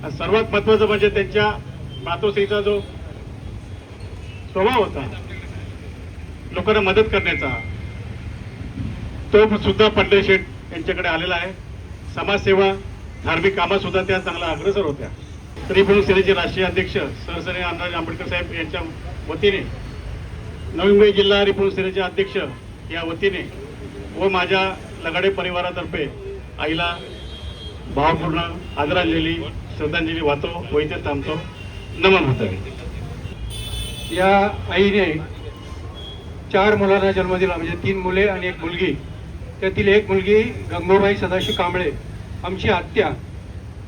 आणि सर्वात महत्वाचं म्हणजे त्यांच्या मातोश्रीचा जो स्वभाव होता लोकांना मदत करण्याचा, तो सुद्धा पंढरीशेठ यांच्याकडे आलेला आहे. समाजसेवा, धार्मिक कामात सुद्धा त्या चांगला अग्रसर होत्या. रिपब्लिकन सेनेचे राष्ट्रीय अध्यक्ष सरसने अण्णाजी आंबेडकर साहेब यांच्या वतीने, नवी मुंबई जिल्हा रिपब्लिकन सेनेचे अध्यक्ष या वतीने व माझ्या लगाडे परिवारातर्फे आईला भावपूर्ण आदरांजली, श्रद्धांजली वाहतो व इथे थांबतो. नमन होतं. या आईने 4 मुलांना जन्म दिला, म्हणजे 3 मुले आणि 1 मुलगी. त्यातील 1 मुलगी गंगोबाई सदाशिव कांबळे, आमची आत्या.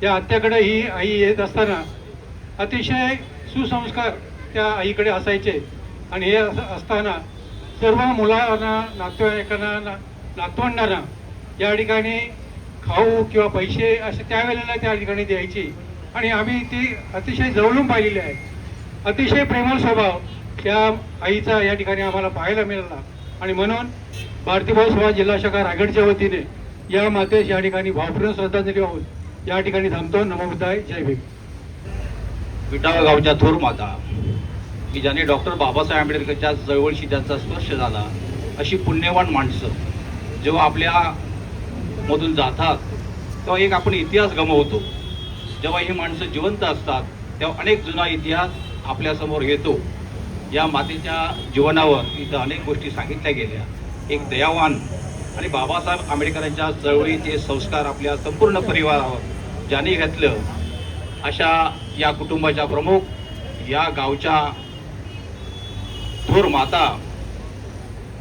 या आत्याकडे ही आई येत असताना अतिशय सुसंस्कार त्या आईकडे असायचे. आणि हे असताना सर्व मुलांना, नातेवाईकांना, नातवंडांना या ठिकाणी खाऊ किंवा पैसे असे त्यावेळेला त्या ठिकाणी द्यायची. आणि आम्ही ती अतिशय जवळून पाहिलेली आहे. अतिशय प्रेमळ स्वभाव त्या आईचा या ठिकाणी आम्हाला पाहायला मिळाला. आणि म्हणून भारतीय भाऊ समाज जिल्हा शाखा रायगडच्या वतीने या मातेस या ठिकाणी भावपूर्ण श्रद्धांजली वाहून या ठिकाणी थांबतो. नमो बुद्धाय. जय भीम. विटाळ गावच्या थोर माता की ज्याने डॉक्टर बाबासाहेब आंबेडकरच्या चळवळीशी त्यांचा स्पर्श झाला, अशी पुण्यवान माणसं जेव्हा आपल्या मधून जातात तेव्हा एक आपण इतिहास गमावतो. जेव्हा ही माणसं जिवंत असतात तेव्हा अनेक जुना इतिहास आपल्यासमोर येतो. या मातेच्या जीवनावर इथं अनेक गोष्टी सांगितल्या गेल्या. एक दयावान आणि बाबासाहेब आंबेडकरांच्या चळवळीचे संस्कार आपल्या संपूर्ण परिवारावर ज्याने घातलं, अशा या कुटुंबाच्या प्रमुख, या गावच्या थोर माता,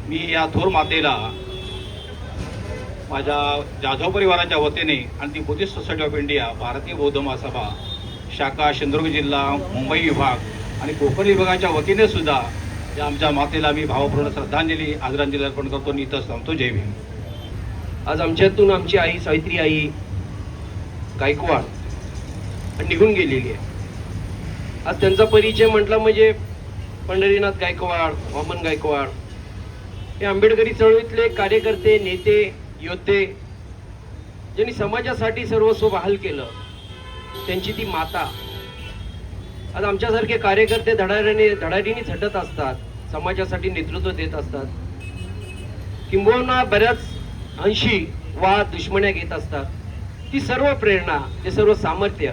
मी या थोर मातेला माझ्या जाधव परिवाराच्या वतीने आणि ती बुद्धिस्ट सोसायटी ऑफ इंडिया, भारतीय बौद्ध महासभा शाखा सिंधुदुर्ग जिल्हा, मुंबई विभाग आणि कोकण विभागाच्या वतीने सुद्धा या आमच्या मातेला मी भावपूर्ण श्रद्धांजली आदरांजली अर्पण करतो आणि इथंच थांबतो. जय भीम. आज आमच्यातून आमची आई सावित्री आई गायकवाड निघून गेलेली आहे. आज त्यांचा परिचय म्हटला म्हणजे पंढरीनाथ गायकवाड, वामन गायकवाड हे आंबेडकरी चळवळीतले कार्यकर्ते, नेते, योद्धे, ज्यांनी समाजासाठी सर्वस्व बहाल केलं. त्यांची ती माता. आज आमच्यासारखे कार्यकर्ते धडाडीने झटत असतात, समाजासाठी नेतृत्व देत असतात, किंबहुना बऱ्याच अंशी वाद दुश्मन्या घेत असतात. ती सर्व प्रेरणा, ते सर्व सामर्थ्य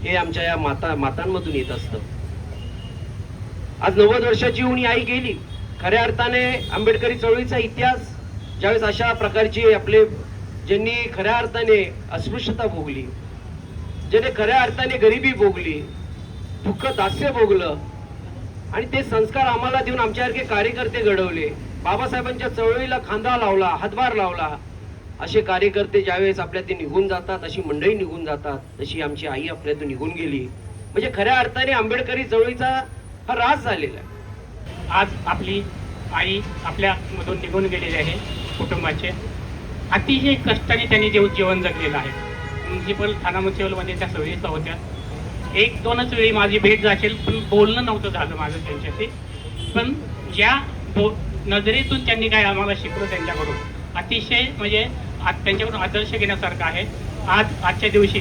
हे आमच्या या मातांमधून येत असतं. आज 90 वर्षाची होऊन आई गेली. खऱ्या अर्थाने आंबेडकरी चळवळीचा इतिहास ज्यावेळेस अशा प्रकारची आपले ज्यांनी खऱ्या अर्थाने अस्पृश्यता भोगली, ज्याने खऱ्या अर्थाने गरिबी भोगली, दुःख दास्य भोगलं आणि ते संस्कार आम्हाला देऊन आमच्यासारखे कार्यकर्ते घडवले, बाबासाहेबांच्या चळवळीला खांदा लावला, हातभार लावला, असे कार्यकर्ते ज्यावेळेस आपल्यातून निघून जातात, अशी मंडळी निघून जातात, तशी आमची आई आपल्यातून निघून गेली. म्हणजे खऱ्या अर्थाने आंबेडकरी चळवळीचा हा राज झालेला आहे. आज आपली आई आपल्यामधून निघून गेलेली आहे. कुटुंबाचे अतिशय कष्टाने त्यांनी जीवन जगलेलं आहे. म्युन्सिपल ठाणा म्युन्सिपलमध्ये त्या सर्व्हिसला होत्या. 1-2च वेळी माझी भेट झाली, पण बोलणं नव्हतं झालं माझं त्यांच्याशी. पण ज्या नजरेतून त्यांनी काय आम्हाला शिकवलं त्यांच्याकडून अतिशय म्हणजे त्यांच्याकडून आदर्श घेण्यासारखं आहे. आजच्या दिवशी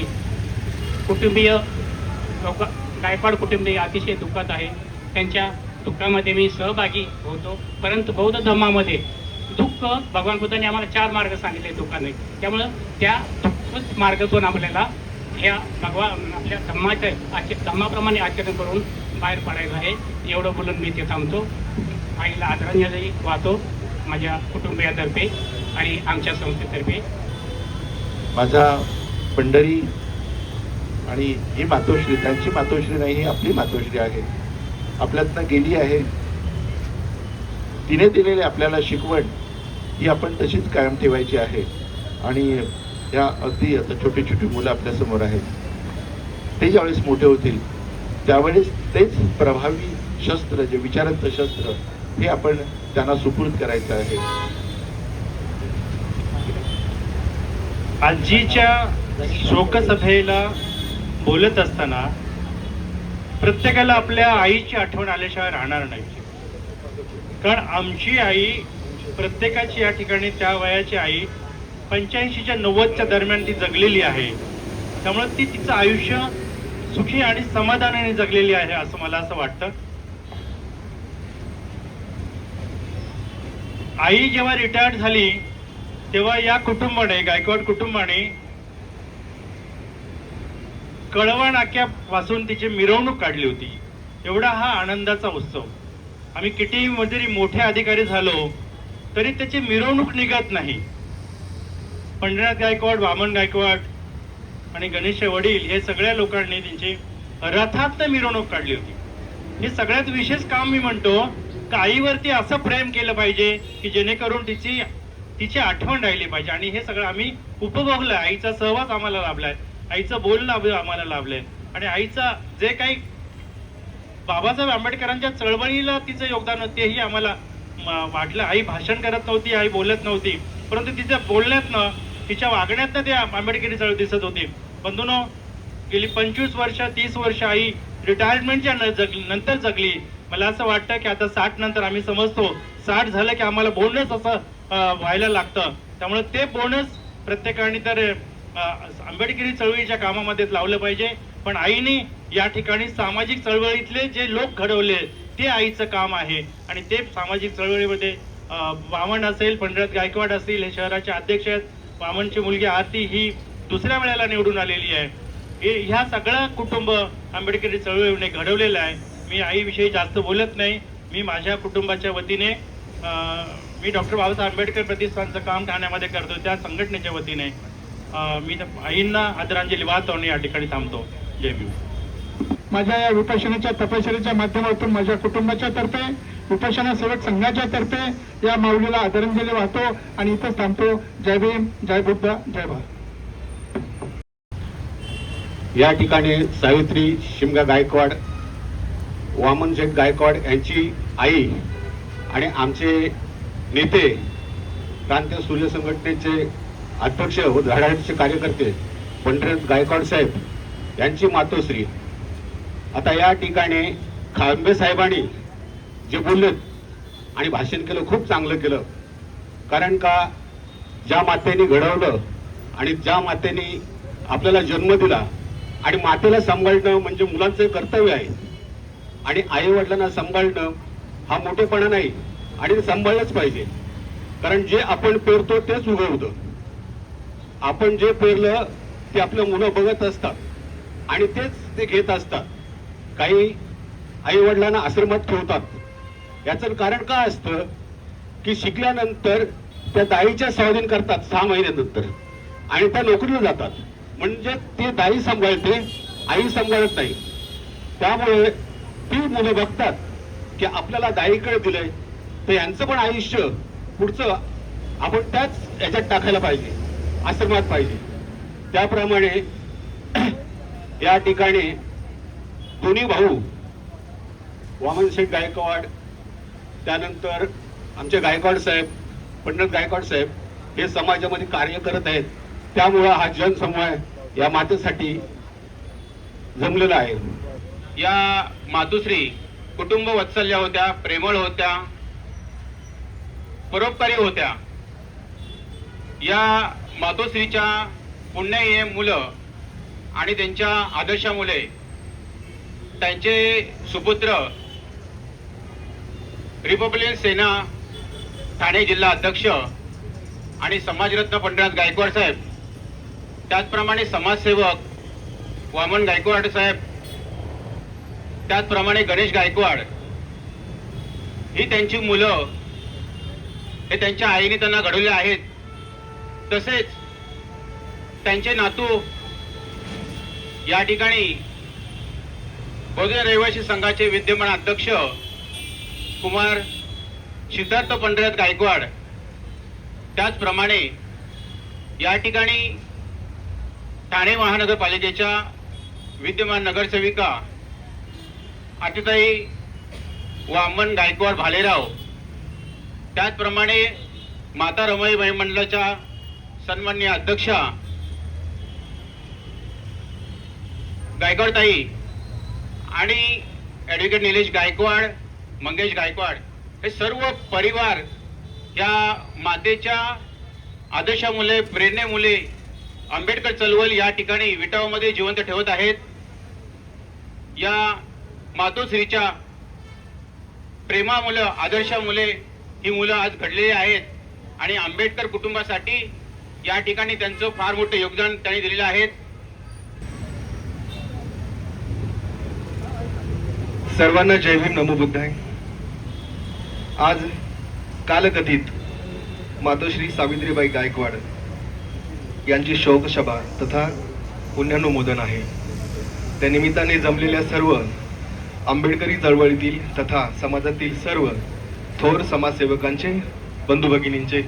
कुटुंबीय लोक, गायकवाड कुटुंबीय अतिशय दुःखात आहे. त्यांच्या दुःखामध्ये मी सहभागी होतो. परंतु बौद्ध धर्मामध्ये दुःख भगवान बुद्धांनी आम्हाला 4 मार्ग सांगितले दुःखाने. त्यामुळं त्या दुःख मार्गातून आपल्याला ह्या भगवान आपल्या धर्माप्रमाणे आचरण करून बाहेर पडायचं आहे. एवढं बोलून मी ते थांबतो. आईला आदरांजली वाहतो माझ्या कुटुंबियातर्फे आणि आमच्या संस्थेतर्फे. माझा पंढरी आणि ही मातोश्री त्यांची मातोश्री नाही, ही आपली मातोश्री आहे. आपल्यातनं गेली आहे. तिने दिलेली आपल्याला शिकवण ही आपण तशीच कायम ठेवायची आहे. आणि या अगदी आता छोटी छोटी मुलं आपल्यासमोर आहेत, ते ज्यावेळेस मोठे होतील त्यावेळेस तेच प्रभावी शस्त्र, जे विचारांचं शस्त्र, हे आपण त्यांना सुपूर्द करायचं आहे. आजीच्या शोकसभेला बोलत असताना प्रत्येकाला आपल्या आईची आठवण आल्याशिवाय राहणार नाही. कारण आमची आई, प्रत्येकाची या ठिकाणी त्या वयाची आई 85च्या 90च्या दरम्यान ती जगलेली आहे. त्यामुळे ती तिचं आयुष्य सुखी आणि समाधानाने जगलेली आहे असं मला असं वाटतं. आई जेव्हा रिटायर्ड झाली तेव्हा या कुटुंबाने, गायकवाड कुटुंबाने कळवा नाक्यापासून तिची मिरवणूक काढली होती. एवढा हा आनंदाचा उत्सव. आम्ही कितीही जरी मोठे अधिकारी झालो तरी त्याची मिरवणूक निघत नाही. पंढरीनाथ गायकवाड, वामन गायकवाड आणि गणेश वडील हे सगळ्या लोकांनी त्यांची रथात मिरवणूक काढली होती. हे सगळ्यात विशेष काम मी म्हणतो की आईवरती असं प्रेम केलं पाहिजे की जेणेकरून तिची आठवण राहिली पाहिजे. आणि हे सगळं आम्ही उपभोगलं. आईचा सहवास आम्हाला लाभलाय, आईचं बोलणं आम्हाला लाभलंय. आणि आईचा जे काही बाबासाहेब आंबेडकरांच्या चळवळीला तिचं योगदान होतं तेही आम्हाला वाटलं. आई भाषण करत नव्हती, आई बोलत नव्हती, परंतु तिच्या बोलण्यातनं, तिच्या वागण्यातनं ते आंबेडकरी चळवळ दिसत होती. बंधूंनो, गेली 25 वर्ष 30 वर्ष आई रिटायरमेंटच्या नंतर जगली. मला असं वाटतं की आता 60 नंतर आम्ही समजतो 60 झालं की आम्हाला बोनस असं व्हायला लागतं. त्यामुळे ते बोनस प्रत्येकाने तर आंबेडकरी चळवळीच्या कामामध्ये लावलं पाहिजे. पण आईने या ठिकाणी सामाजिक चळवळीतले जे लोक घडवले ते आईचं काम आहे. आणि ते सामाजिक चळवळीमध्ये वामन असेल, पंडित गायकवाड असतील, हे शहराचे अध्यक्ष आहेत. वामनची मुलगी आरती ही दुसऱ्या वेळेला निवडून आलेली आहे. ह्या सगळं कुटुंब आंबेडकरी चळवळीने घडवलेलं आहे. मी आईविषयी जास्त बोलत नाही. मी माझ्या कुटुंबाच्या वतीने मी डॉक्टर बाबासाहेब आंबेडकर प्रतिष्ठानचं काम ठाण्यामध्ये करतो, त्या संघटनेच्या वतीने मी आईंना आदरांजली वाहतो आणि या ठिकाणी थांबतो. जय भीम. माझ्या या विपश्यनेच्या तपश्चर्येच्या माध्यमातून माझ्या कुटुंबाच्या तर्फे, विपश्यना सेवक संघाच्या तर्फे या माऊलीला आदरांजली वाहतो आणि इथंच थांबतो. जय भीम, जय बुद्ध, जय भारत. या ठिकाणी सावित्री शिमगा गायकवाड, वामन शेठ गायकवाड यांची आई आणि आमचे नेते, क्रांती सूर्य संघटनेचे अध्यक्ष व धडाडीचे कार्यकर्ते पंडित गायकवाड साहेब यांची मातोश्री. आता या ठिकाणी खांबे साहेबांनी जे बोललेत आणि भाषण केलं, खूप चांगलं केलं. कारण का ज्या मातेने घडवलं आणि ज्या मातेने आपल्याला जन्म दिला आणि मातेला सांभाळणं म्हणजे मुलांचं कर्तव्य आहे. आणि आई वडिलांना सांभाळणं हा मोठेपणा नाही आणि ते सांभाळलंच पाहिजे. कारण जे आपण पेरतो तेच उगवतं. आपण जे पेरलं ते आपलं मुलं बघत असतात आणि तेच ते घेत असतात. काही आई वडिलांना आश्रमात ठेवतात. याचं कारण काय असतं की शिकल्यानंतर त्या दाईच्या स्वाधीन करतात 6 महिन्यानंतर आणि त्या नोकरीला जातात. म्हणजे ते दाई सांभाळते, आई सांभाळत नाही. त्यामुळे ती मुलं बघतात की आपल्याला दाईकडे दिलंय तर यांचं पण आयुष्य पुढचं आपण त्याच याच्यात टाकायला पाहिजे, आश्रमात पाहिजे. त्याप्रमाणे या ठिकाणी दोन्ही भाऊ वामन शेठ गायकवाड, त्यानंतर आमचे गायकवाड साहेब, पंडित गायकवाड साहेब हे समाजामध्ये कार्य करत आहेत. त्यामुळं हा जनसमूह या मातेसाठी जमलेला आहे. या मातुश्री कुटुंब वत्सल्या होत्या, प्रेमळ होत्या, परोपकारी होत्या. या मातोश्रीच्या पुण्य मुलं आणि त्यांच्या आदर्शामुळे त्यांचे सुपुत्र रिपब्लिकन सेना ठाणे जिल्हा अध्यक्ष आणि समाजरत्न पंडित गायकवाड साहेब, त्याचप्रमाणे समाजसेवक वामन गायकवाड साहेब, त्याचप्रमाणे गणेश गायकवाड, ही त्यांची मुलं हे त्यांच्या आईने त्यांना घडवले आहेत. तसेच त्यांचे नातू या ठिकाणी बहुजन रहिवासी संघाचे विद्यमान अध्यक्ष कुमार सिद्धार्थ पंडित गायकवाड, त्याचप्रमाणे या ठिकाणी ठाणे महानगरपालिकेच्या विद्यमान नगरसेविका आतिताई वामन गायकवाड भालेराव, त्याचप्रमाणे माता रमाई मंडळाच्या सन्माननीय अध्यक्षा गायकवाडताई आणि ॲडव्होकेट निलेश गायकवाड, मंगेश गायकवाड, हे सर्व परिवार या मातेच्या आदर्शामुळे, प्रेरणेमुळे आंबेडकर चळवळ या ठिकाणी विटावामध्ये जिवंत ठेवत आहेत. या मातोश्रीच्या प्रेमामुळे, आदर्शामुळे ही मुलं आज घडलेली आहेत आणि आंबेडकर कुटुंबासाठी या ठिकाणी त्यांचं फार मोठं योगदान त्यांनी दिलेलं आहे. सर्वांना जय भीम, नमो बुद्धाय. आज कालकथित मातोश्री सावित्रीबाई गायकवाड यांची शोकसभा तथा पुण्यानुमोदन आहे. त्या निमित्ताने जमलेल्या सर्व आंबेडकरी चळवळीतील तथा समाजातील सर्व थोर समाजसेवकांचे, बंधू भगिनींचे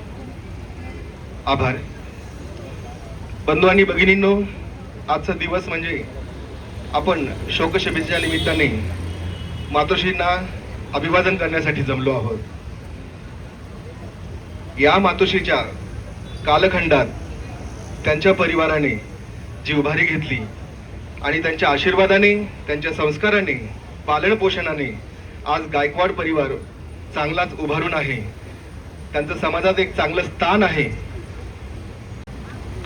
आभार. बंधू आणि भगिनींनो, आजचा दिवस म्हणजे आपण शोकसभेच्या निमित्ताने मातोश्रींना अभिवादन करण्यासाठी जमलो आहोत. या मातोश्रीच्या कालखंडात त्यांच्या परिवाराने जी उभारी घेतली आणि त्यांच्या आशीर्वादाने, त्यांच्या संस्काराने, पालन पोषणाने आज गायकवाड परिवार चांगलाच उभारून आहे. त्यांचं समाजात एक चांगलं स्थान आहे.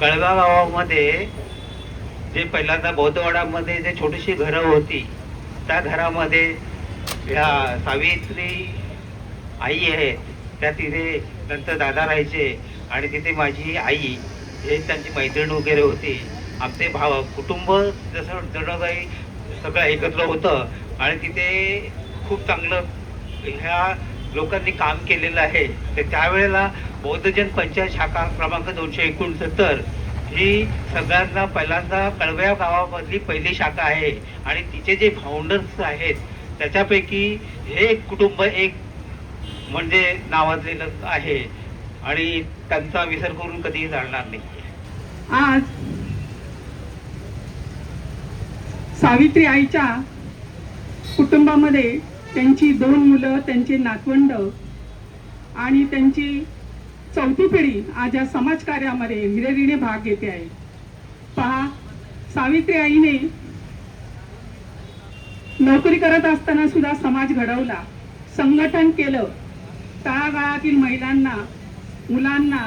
कळगाव गावामध्ये जे पहिल्यांदा बौद्धवाडामध्ये जे छोटीशी घरं होती, त्या घरामध्ये ह्या सावित्री आई आहेत, त्या तिथे नंतर दादा राहायचे आणि तिथे माझी आई हे त्यांची मैत्रीण वगैरे होती. आमचे कुटुंब जसं जणं काही सगळं एकत्र होतं आणि तिथे खूप चांगलं ह्या लोकांनी काम केलेलं आहे. तर त्यावेळेला बौद्धजन पंचायत शाखा क्रमांक 269 ही सगळ्यांना पहिल्यांदा कळव्या गावामधली पहिली शाखा आहे आणि तिचे जे फाउंडर्स आहेत त्याच्यापैकी हे एक कुटुंब एक म्हणजे नावाजलेलं आहे आणि त्यांचा विसर करून कधीही जाणार नाही. आज सावित्री आईच्या कुटुंबामध्ये त्यांची 2 मुलं, त्यांचे नातवंड आणि त्यांची 4थी पिढी आज या समाजकार्यामध्ये हिरिरीने भाग घेते आहे. पहा, सावित्री आईने नोकरी करत असताना सुद्धा समाज घडवला, संघटन केलं, तळागाळातील महिलांना, मुलांना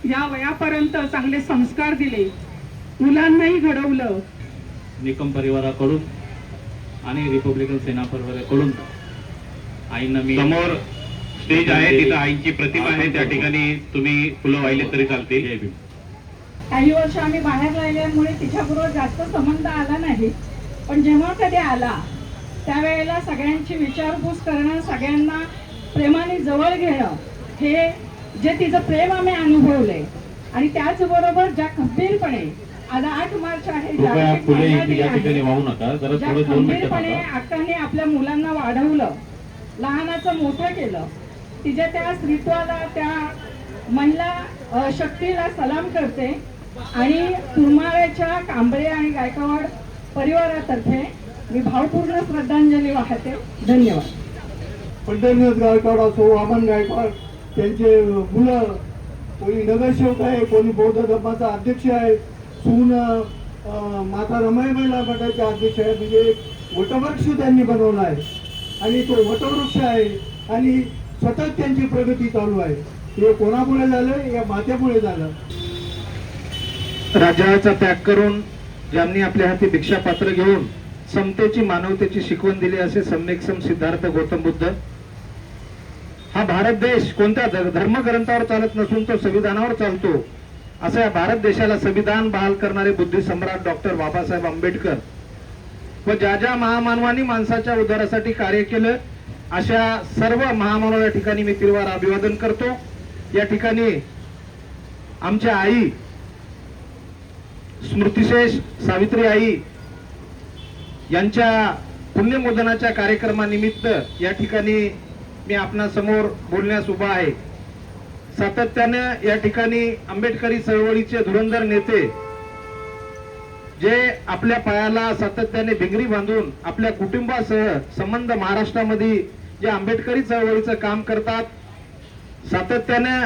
या वयापर्यंत चांगले संस्कार दिले, मुलांनाही घडवलं. निकम परिवाराकडून आणि रिपब्लिकन सेना परिवाराकडून आईंना मी समोर स्टेज आहे, तिथं आईची प्रतिमा आहे, त्या ठिकाणी तुम्ही फुलं वाहिले तरी चालतील. काही वर्ष आम्ही बाहेर राहिल्यामुळे तिच्याबरोबर जास्त संबंध आला नाही, पण जेव्हा कधी आला त्यावेळेला सगळ्यांची विचारपूस करणं, सगळ्यांना प्रेमाने जवळ घेणं, हे जे तिचं प्रेम आम्ही अनुभवलंय. आणि त्याचबरोबर ज्या खंबीरपणे आज 8 मार्च आहे, जागतिक महिला दिन आहे, ज्या खंबीरपणे अक्काने आपल्या मुलांना वाढवलं, लहानाचं मोठं केलं, तिच्या त्या स्त्रीत्वाला, त्या महिला शक्तीला सलाम करते आणि तुरमाळ्याच्या कांबळे आणि गायकवाड परिवारातर्फे मी भावपूर्ण श्रद्धांजली वाहते. धन्यवाद. पंढरीनाथ गायकवाड असो, वामन गायकवाड, त्यांचे मुलं, कोणी नगरसेवक आहे, कोणी बौद्ध धर्माचा अध्यक्ष आहे, सून माता रमाई महिला गटाचे अध्यक्ष आहे. म्हणजे एक वटवृक्ष त्यांनी बनवला आहे आणि तो वटवृक्ष आहे आणि सतत त्यांची प्रगती चालू आहे. हे कोणामुळे झालं? या मातेमुळे झालं. राज्याचा त्याग करून ज्यांनी आपल्या हाती भिक्षापात्र घेऊन समतेची, मानवतेची शिकवण दिली असे सम्यक्सम सिद्धार्थ गौतम बुद्ध. हा भारत देश कोणत्या धर्मग्रंथावर चालत नसून तो संविधानावर चालतो. असं या भारत देशाला संविधान बहाल करणारे बुद्धी सम्राट डॉक्टर बाबासाहेब आंबेडकर व ज्या ज्या महामानवांनी माणसाच्या उद्धारासाठी कार्य केलं अशा सर्व महामानवाच्या ठिकाणी मी तिरवार अभिवादन करतो. या ठिकाणी आमच्या आई स्मृतिशेष सावित्री आई यांच्या पुण्यमोदनाच्या कार्यक्रमानिमित्त या ठिकाणी मी आपणा समोर बोलण्यास उभा आहे. सातत्याने या ठिकाणी आंबेडकरी चळवळीचे धुरंधर नेते जे आपल्या पायाला सातत्याने भिंगरी बांधून आपल्या कुटुंबासह संबंध महाराष्ट्रामध्ये जे आंबेडकरी चळवळीचं काम करतात, सातत्याने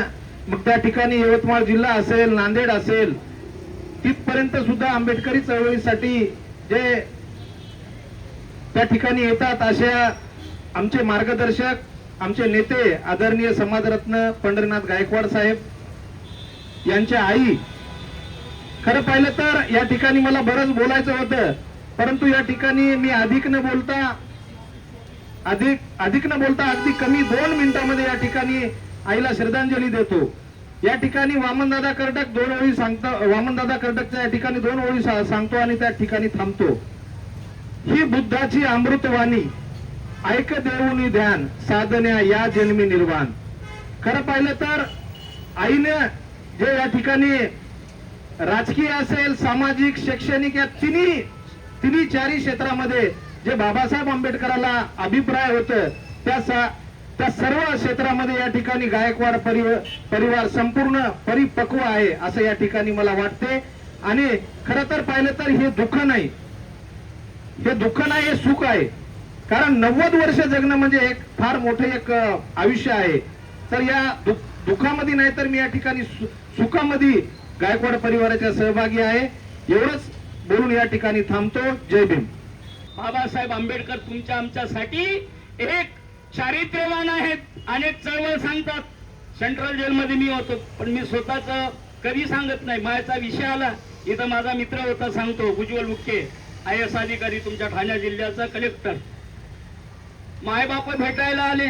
मग त्या ठिकाणी यवतमाळ जिल्हा असेल, नांदेड असेल, तिथपर्यंत सुद्धा आंबेडकरी चळवळीसाठी जे त्या ठिकाणी येतात अशा आमचे मार्गदर्शक, आमचे नेते आदरणीय समाजरत्न पंढरीनाथ गायकवाड साहेब यांच्या आई. खरं पाहिलं तर या ठिकाणी मला बरंच बोलायचं होतं, परंतु या ठिकाणी मी अधिक न बोलता अगदी कमी 2 मिनिटांमध्ये या ठिकाणी आईला श्रद्धांजली देतो. या ठिकाणी वामनदादा कर्डक 2 ओळी सांगतो, वामनदादा कर्डकच्या या ठिकाणी 2 ओळी सांगतो आणि त्या ठिकाणी थांबतो. ही बुद्धाची अमृतवाणी, ऐक देऊनी ध्यान, साधन्या या जन्मी निर्वाण. खरं पाहिलं तर आईने जे या ठिकाणी राजकीय असेल, सामाजिक, शैक्षणिक या तिन्ही 4 क्षेत्रामध्ये जे बाबासाहेब आंबेडकराला अभिप्राय होतं त्या सर्व क्षेत्रामध्ये या ठिकाणी गायकवाड परिवार संपूर्ण परिपक्व आहे असं या ठिकाणी मला वाटते. आणि खरं तर पाहिलं तर हे दुःख नाही, हे सुख आहे. कारण 90 वर्ष जगणं म्हणजे एक फार मोठं एक आयुष्य आहे. तर या दुःखामध्ये नाही तर मी या ठिकाणी सुखामध्ये गायकवाड परिवाराच्या सहभागी आहे. एवढंच बोलून या ठिकाणी थांबतो. जय भीम. बाबासाहेब आंबेडकर तुमच्या आमच्यासाठी एक चारित्र्यवान आहेत. अनेक चळवळ सांगतात. सेंट्रल जेलमध्ये मी होतो, पण मी स्वतःच कधी सांगत नाही. माझ्याचा विषय आला इथं माझा मित्र होता, सांगतो, उज्ज्वल मुख्य IAS अधिकारी तुमच्या ठाणे जिल्ह्याचा कलेक्टर. मायबाप भेटायला आले,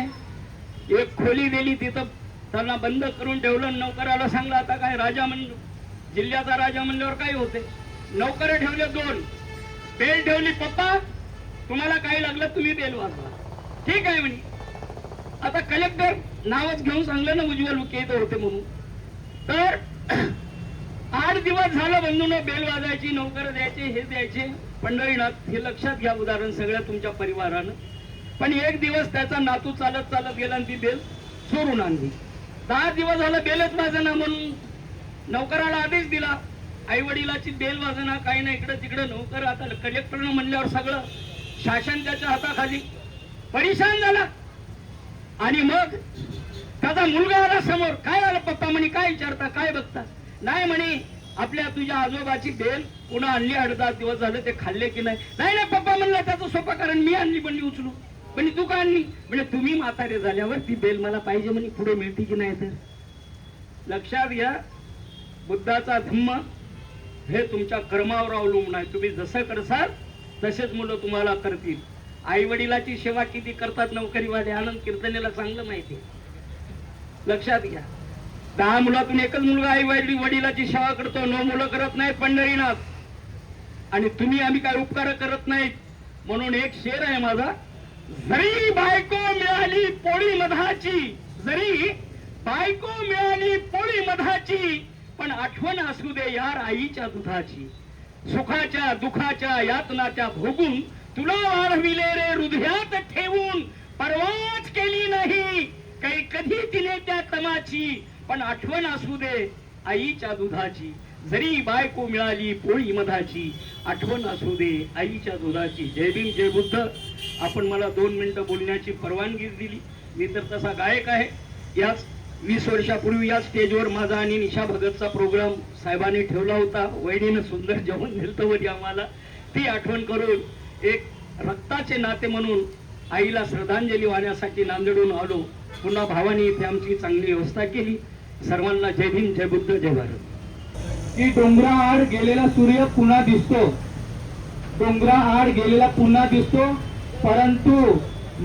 एक खोली दिली, तिथं त्यांना बंद करून ठेवलं. नौकराला सांगलं आता काय राजा म्हणलो, जिल्ह्याचा राजा म्हणल्यावर काय होते. नौकर ठेवले 2, बेल ठेवली. पप्पा तुम्हाला काही लागलं तुम्ही बेल वाजवा. ठीक आहे म्हणे. आता कलेक्टर नावच घेऊन सांगलं ना उज्ज्वल मुख्य इथं होते म्हणून. तर 8 दिवस झालं बंधून बेल वाजायची, नौकर द्यायचे, हे द्यायचे. पंढरीनाथ हे लक्षात घ्या उदाहरण सगळ्या तुमच्या परिवारानं. पण एक दिवस त्याचा नातू चालत चालत गेला आणि ती बेल चोरून आणली. 10 दिवस झालं बेलच वाजना म्हणून नौकराला आदेश दिला. आई वडिलाची बेल वाजना, काही नाही, इकडं तिकडं नौकर. आता कलेक्टरनं म्हणल्यावर सगळं शासन त्याच्या हाताखाली. परेशान झाला. आणि मग त्याचा मुलगा आला समोर. काय आलं पप्पा म्हणे, काय विचारता, काय बघता. नाही म्हणे आपल्या तुझ्या आजोबाची बेल पुन्हा आणली, 8-10 दिवस झाले, ते खाल्ले की नाही. नाही नाही पप्पा म्हणला त्याचं सोपं कारण मी आणली पण उचलू. म्हणजे तू का आणली. म्हणजे तुम्ही म्हातारे झाल्यावर ती बेल मला पाहिजे म्हणे, पुढे मिळते की नाही. तर लक्षात घ्या, बुद्धाचा धम्म हे तुमच्या कर्मावर अवलंबून आहे. तुम्ही जसं करसाल तसेच मुलं तुम्हाला करतील. आई वडिलाची सेवा किती करतात नोकरीवाले, आनंद कीर्तनेला चांगलं माहिती. लक्षात घ्या, 10 मुलातून एकच मुलगा आई वडिलाची सेवा करतो, 9 मुलं करत नाहीत पंढरीनाथ. आणि तुम्ही आम्ही काय उपकार करत नाहीत. म्हणून एक शेर आहे माझा, जरी बायको मिळाली पोळी मधाची, जरी बायको मिळाली पोळी मधाची, पण आठवण असू दे यार आईच्या दुधाची. सुखाच्या दुखाच्या यातनाच्या भोगून तुला वाढविले रे हृदयात ठेवून, परवाच केली नाही काही कधी तिने त्या तमाची, पण आठवण असू दे आईच्या दुधाची. जरी बायको मिळाली पोळी मधाची, आठवण असू दे आईच्या दुधाची. जय भीम जय बुद्ध. आपण मला 2 मिनिटं बोलण्याची परवानगी दिली. मी तर तसा गायक आहे. याच 20 वर्षापूर्वी या स्टेजवर माझा आणि निशा भगतचा प्रोग्राम साहेबांनी ठेवला होता. वहिनीनं सुंदर जेवण दिलं होतं आम्हाला. ती आठवण करून एक रक्ताचे नाते म्हणून आईला श्रद्धांजली वाहण्यासाठी नांदेडून आलो. पुन्हा भावानी इथे आमची चांगली व्यवस्था केली. सर्वांना जय भीम जय बुद्ध जय भारत. की डोंगराआड गेलेला सूर्य पुन्हा दिसतो, डोंगराआड गेलेला पुन्हा दिसतो, परंतु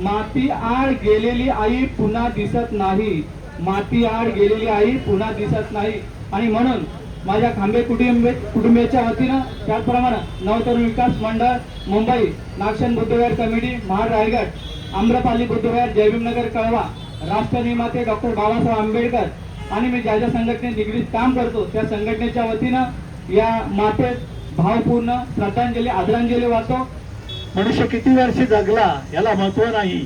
माती आड गेलेली आई पुन्हा दिसत नाही. माती आड गेलेली आई पुन्हा दिसत नाही. आणि म्हणून माझ्या खांबे कुटुंबियाच्या वतीनं, त्याचप्रमाणे नवतरुण विकास मंडळ मुंबई, नागशन बुद्धविहार कमिटी महाड रायगड, आम्रपाली बुद्धविहार जयभीमनगर कळवा, राष्ट्र निर्माते डॉक्टर बाबासाहेब आंबेडकर आणि मी ज्या ज्या संघटनेत निगडीत काम करतो त्या संघटनेच्या वतीनं या मातेस भावपूर्ण श्रद्धांजली आदरांजली वाहतो. मनुष्य किती वर्ष जगला याला महत्व नाही,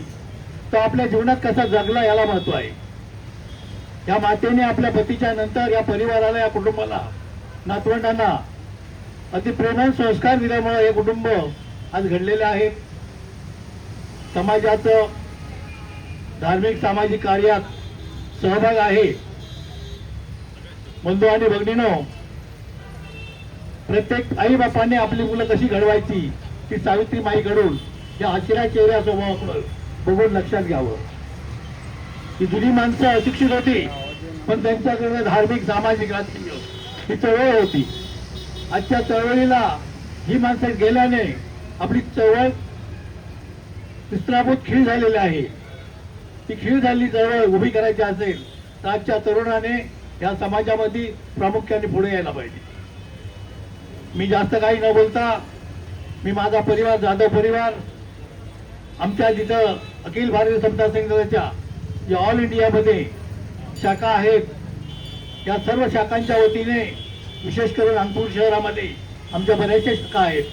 तो आपल्या जीवनात कसा जगला याला महत्व आहे. या मातेने आपल्या पतीच्या नंतर या परिवाराला, या कुटुंबाला, नातवंडांना अति प्रेमळ संस्कार दिल्यामुळे हे कुटुंब आज घडलेले आहे. समाजाचं धार्मिक सामाजिक कार्यात सहभाग आहे. बंधू आणि भगिनीनो, प्रत्येक आई बापाने आपली मुलं कशी घडवायची ती सावित्रीमाई घडून या आशिरा चेहऱ्या स्वभावाकडे बघून लक्षात घ्यावं. ही जुनी माणसं अशिक्षित होती, पण त्यांच्याकडे धार्मिक सामाजिक राजकीय ही चळवळ होती. आजच्या चळवळीला ही माणसं गेल्याने आपली चळवळ निस्त्राभूत खीळ झालेली आहे. ती खीळ झालेली चळवळ उभी करायची असेल तर आजच्या तरुणाने या समाजामध्ये प्रामुख्याने पुढे यायला पाहिजे. मी जास्त काही न बोलता, मी माझा परिवार, जाधव परिवार, आमच्या जिथं अखिल भारतीय समता संघाच्या या ऑल इंडियामध्ये शाखा आहेत, या सर्व शाखांच्या वतीने विशेष करून नागपूर शहरामध्ये आमच्या बऱ्याचशा शाखा आहेत.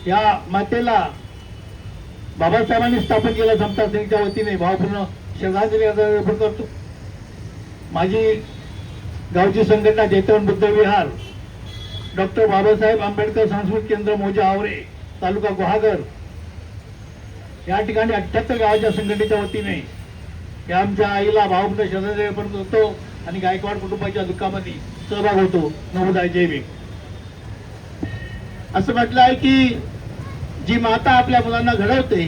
या मातेला बाबासाहेबांनी स्थापन केलं समता संघाच्या वतीने भावपूर्ण श्रद्धांजली अर्पण करतो. माझी गावची संघटना जैतवन बुद्ध विहार, डॉक्टर बाबासाहेब आंबेडकर संस्कृत केंद्र मोजा आवरे, तालुका गुहागर, या ठिकाणी 78 गावाच्या संघटनेच्या वतीने या आमच्या आईला भावपूर्ण श्रद्धांजली अर्पण करतो आणि गायकवाड कुटुंबाच्या दुःखामध्ये सहभाग होतो. नमोदाय जय भीम. असं म्हटलं आहे की जी माता आपल्या मुलांना घडवते,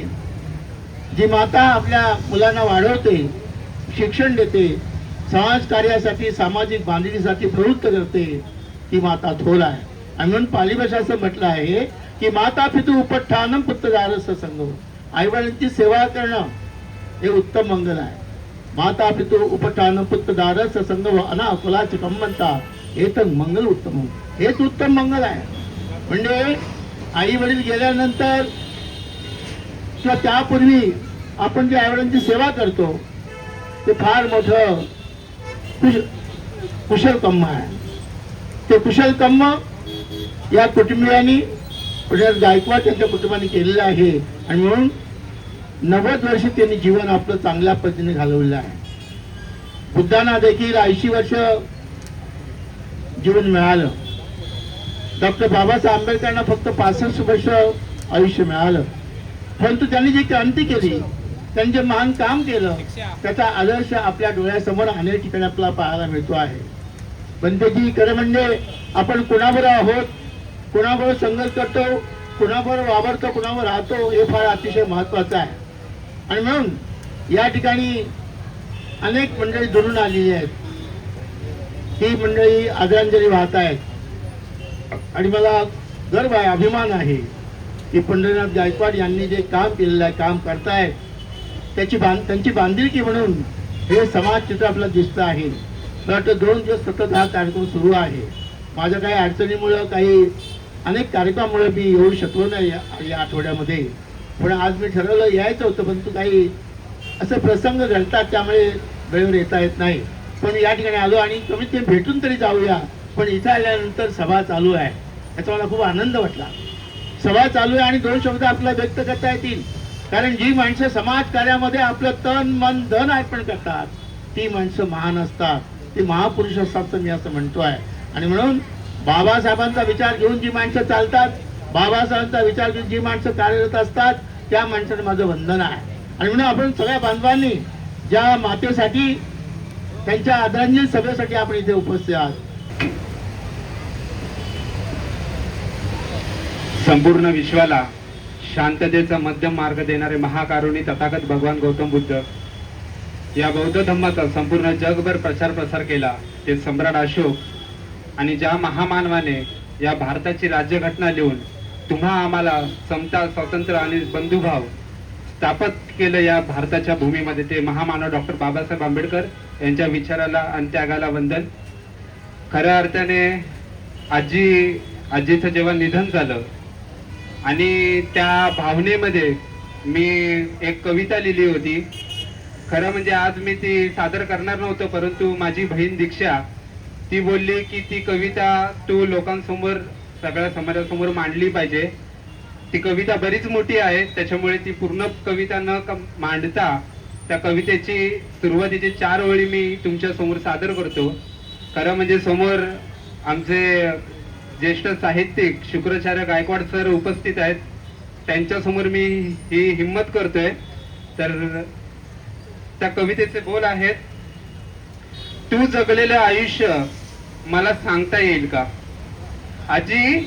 जी माता आपल्या मुलांना वाढवते, शिक्षण देते, समाज कार्यासाठी सामाजिक बांधिलकीसाठी प्रवृत्त करते ती माता थोर आहे. आणि म्हणून पाली भाषा असं म्हटलं आहे की माता पितू उपठानम पुत्रदारस संगम. आई वडिलांची सेवा करणं हे उत्तम मंगल आहे. माता पितू उपठानम पुत्रदारस संगम अनाकुलाचे कम्मंता हे तर मंगल उत्तम, हेच उत्तम मंगल आहे. म्हणजे आई वडील गेल्यानंतर किंवा त्यापूर्वी आपण जे आई वडिलांची सेवा करतो ते फार मोठं कुशल कर्म आहे. ते कुशल कर्म या कुटुंबियांनी पंडित गायकवाड यांच्या कुटुंबाने केलेलं आहे. आणि म्हणून 90 वर्ष त्यांनी जीवन आपलं चांगल्या पद्धतीने घालवलेलं आहे. बुद्धांना देखील 80 वर्ष जीवन मिळालं. डॉक्टर बाबासाहेब आंबेडकरांना फक्त 65 वर्ष आयुष्य मिळालं. परंतु त्यांनी जी क्रांती केली, त्यांनी जे महान काम केलं, त्याचा आदर्श आपल्या डोळ्यासमोर अनेक ठिकाणी आपल्याला पाहायला मिळतो आहे. बनतेजी खरं म्हणजे आपण कुणाबरोबर आहोत, कुणाबरोबर संघर्ष करतो, कुणाबरोबर वावरतो, कुणाबरोबर राहतो हे फार अतिशय महत्वाचं आहे. आणि म्हणून या ठिकाणी अनेक मंडळी दुरून आलेली आहेत. ही मंडळी आदरांजली वाहत आहेत. आणि मला गर्व आहे, अभिमान आहे की पंढरीनाथ गायकवाड यांनी जे काम केलेलं आहे, काम करतायत, त्यांची बांधिलकी म्हणून हे समाज चित्र आपल्याला दिसतं आहे. मला वाटतं 2 दिवस सतत हा कार्यक्रम सुरू आहे. माझ्या काही अडचणीमुळं, काही अनेक कार्यक्रमामुळे मी येऊ शकलो नाही या आठवड्यामध्ये. पण आज मी ठरवलं यायचं होतं, परंतु काही असे प्रसंग घडतात त्यामुळे वेळेवर येता येत नाही. पण या ठिकाणी आलो आणि कमीत कमी भेटून तरी जाऊया. पण इथं आल्यानंतर सभा चालू आहे, याचा मला खूप आनंद वाटला. सभा चालू आहे आणि 2 शब्द आपल्याला व्यक्त करता येतील. कारण जी माणसं समाज कार्यामध्ये आपलं तन मन धन अर्पण करतात ती माणसं महान असतात, ती महापुरुष असतात तर मी असं म्हणतो आहे. आणि म्हणून बाबासाहेबांचा विचार घेऊन जी माणसं चालतात, बाबासाहेबांचा विचार घेऊन जी माणसं कार्यरत असतात त्या माणसाला माझं वंदन आहे. आणि म्हणून आपण सगळ्या बांधवांनी ज्या मातेसाठी, त्यांच्या आदरांजली सभेसाठी आपण इथे उपस्थित आहात. संपूर्ण विश्वाला शांततेचा मध्यम मार्ग देणारे महाकारुणी तथागत भगवान गौतम बुद्ध या बौद्ध धम्माचा संपूर्ण जगभर प्रसार केला ते सम्राट अशोक. आणि ज्या महामानवाने या भारताची राज्यघटना लिहून तुम्हा आम्हाला समता, स्वातंत्र्य आणि बंधुभाव स्थापित केलं या भारताच्या भूमीमध्ये, ते महामानव डॉक्टर बाबासाहेब आंबेडकर यांच्या विचाराला आणि त्यागाला वंदन. खऱ्या अर्थाने आजीचं जेव्हा निधन झालं आणि त्या भावनेमध्ये मी एक कविता लिहिली होती. खरं म्हणजे आज मी ती सादर करणार नव्हतं, परंतु माझी बहीण दीक्षा ती बोलली की ती कविता तू लोकांसमोर, सगळ्या समाजासमोर मांडली पाहिजे. ती कविता बरीच मोठी आहे, त्याच्यामुळे ती पूर्ण कविता न मांडता त्या कवितेची सुरुवातीची 4 ओळी मी तुमच्या समोर सादर करतो. खरं म्हणजे समोर आमचे ज्येष्ठ साहित्यिक शुक्राचार्य गायकवाड सर उपस्थित आहेत, त्यांच्यासमोर मी ही हिम्मत करतोय. तर त्या कवितेचे बोल आहेत, तू जगलेलं आयुष्य मला सांगता येईल का? आजी,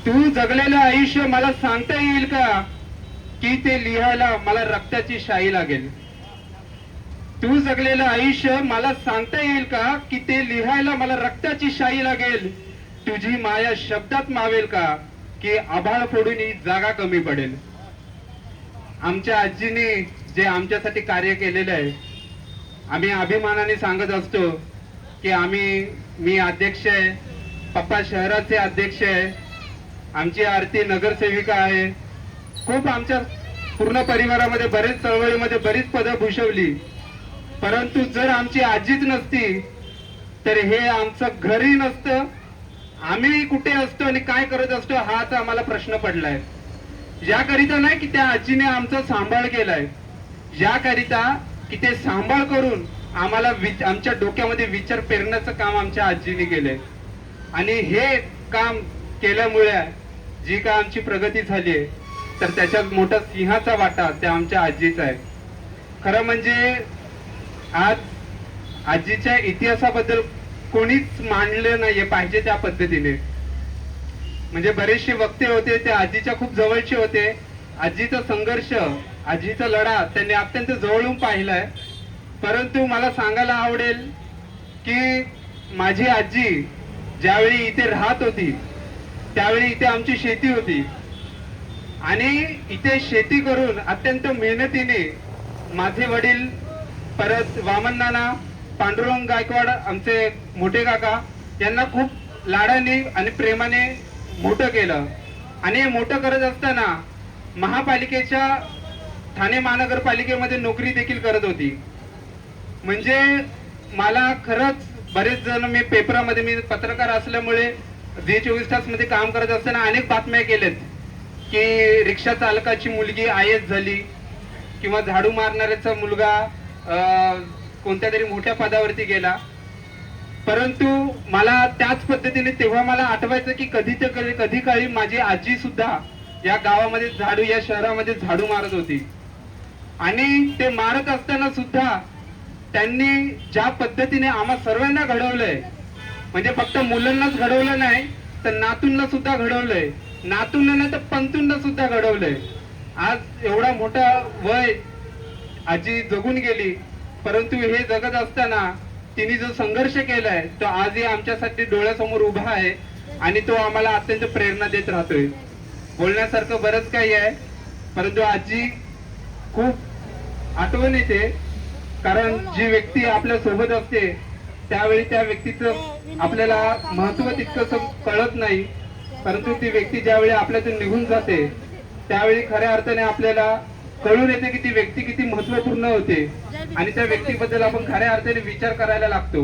तू जगलेलं आयुष्य मला सांगता येईल का की ते लिहायला मला रक्ताची शाई लागेल? तू जगलेलं आयुष्य मला सांगता येईल का की ते लिहायला मला रक्ताची शाई लागेल? तुझी माया शब्दात मावेल का की आभाळ फोडून ही जागा कमी पडेल? आमच्या आजीने जे आमच्यासाठी कार्य केलेलं आहे, आम्ही अभिमानाने सांगत असतो की मी अध्यक्ष आहे, पप्पा शहराचे अध्यक्ष आहे, आमची आरती नगरसेविका आहे. खूप आमच्या पूर्ण परिवारामध्ये बरेच चळवळीमध्ये बरीच पदं भूषवली, परंतु जर आमची आजीच नसती तर हे आमचं घरही नसतं, आम्ही कुठे असतो आणि काय करत असतो हाच आम्हाला प्रश्न पडलाय. याकरिता नाही की त्या आजीने आमचा सांभाळ केलाय, याकरिता की ते सांभाळ करून आम्हाला आमच्या डोक्यामध्ये विचार पेरण्याचं काम आमच्या आजीने केलंय. आणि हे काम केल्यामुळे जी काय आमची प्रगती झाली आहे तर त्याच्यात मोठा सिंहाचा वाटा त्या आमच्या आजीचा आहे. खरं म्हणजे आज आजीच्या इतिहासाबद्दल कोणीच मांडलं नाहीये पाहिजे त्या पद्धतीने. म्हणजे बरेचसे वक्ते होते ते आजीच्या खूप जवळचे होते. आजीचा संघर्ष, आजीचा लढा त्यांनी अत्यंत जवळून पाहिलाय. परंतु मला सांगायला आवडेल की माझी आजी ज्यावेळी इथे राहत होती त्यावेळी इथे आमची शेती होती आणि इथे शेती करून अत्यंत मेहनतीने माझे वडील, परत वामन नाना, पांडुरंग गायकवाड आमचे मोठे काका यांना खूप लाडाने आणि प्रेमाने मोठं केलं. आणि हे मोठं करत असताना महापालिकेच्या ठाणे महानगरपालिकेमध्ये नोकरी देखील करत होती. म्हणजे मला खरंच बरेच जण, मी पेपरामध्ये, मी पत्रकार असल्यामुळे झी 24 तास मध्ये काम करत असताना अनेक बातम्या केल्यात की रिक्षा चालकाची मुलगी IAS झाली किंवा झाडू मारणाऱ्याचा मुलगा कोणत्या तरी मोठ्या पदावरती गेला. परंतु मला त्याच पद्धतीने तेव्हा मला आठवायचं की कधी काळी माझी आजी सुद्धा या गावामध्ये झाडू, या शहरामध्ये झाडू मारत होती. आणि ते मारत असताना सुद्धा त्यांनी ज्या पद्धतीने आम्हा सर्वांना घडवलंय, म्हणजे फक्त मुलांनाच घडवलं नाही तर नातूंना सुद्धा घडवलंय, नातूंना नाही तर पंतूंना सुद्धा घडवलंय. आज एवढा मोठा वय आजी जगून गेली, परंतु हे जगत असताना तिने जो संघर्ष केलाय तो आजही आमच्यासाठी डोळ्यासमोर उभा आहे आणि तो आम्हाला अत्यंत प्रेरणा देत राहतोय. बोलण्यासारखं बरंच काही आहे, परंतु आजी खूप आठवण येते. कारण जी व्यक्ती आपल्या सोबत असते त्यावेळी त्या व्यक्तीचं आपल्याला महत्व तितकंसं कळत नाही, परंतु ती व्यक्ती ज्यावेळी आपल्यातून निघून जाते त्यावेळी खऱ्या अर्थाने आपल्याला कळून येते की ती व्यक्ती किती महत्वपूर्ण होते आणि त्या व्यक्तीबद्दल आपण खऱ्या अर्थाने विचार करायला लागतो.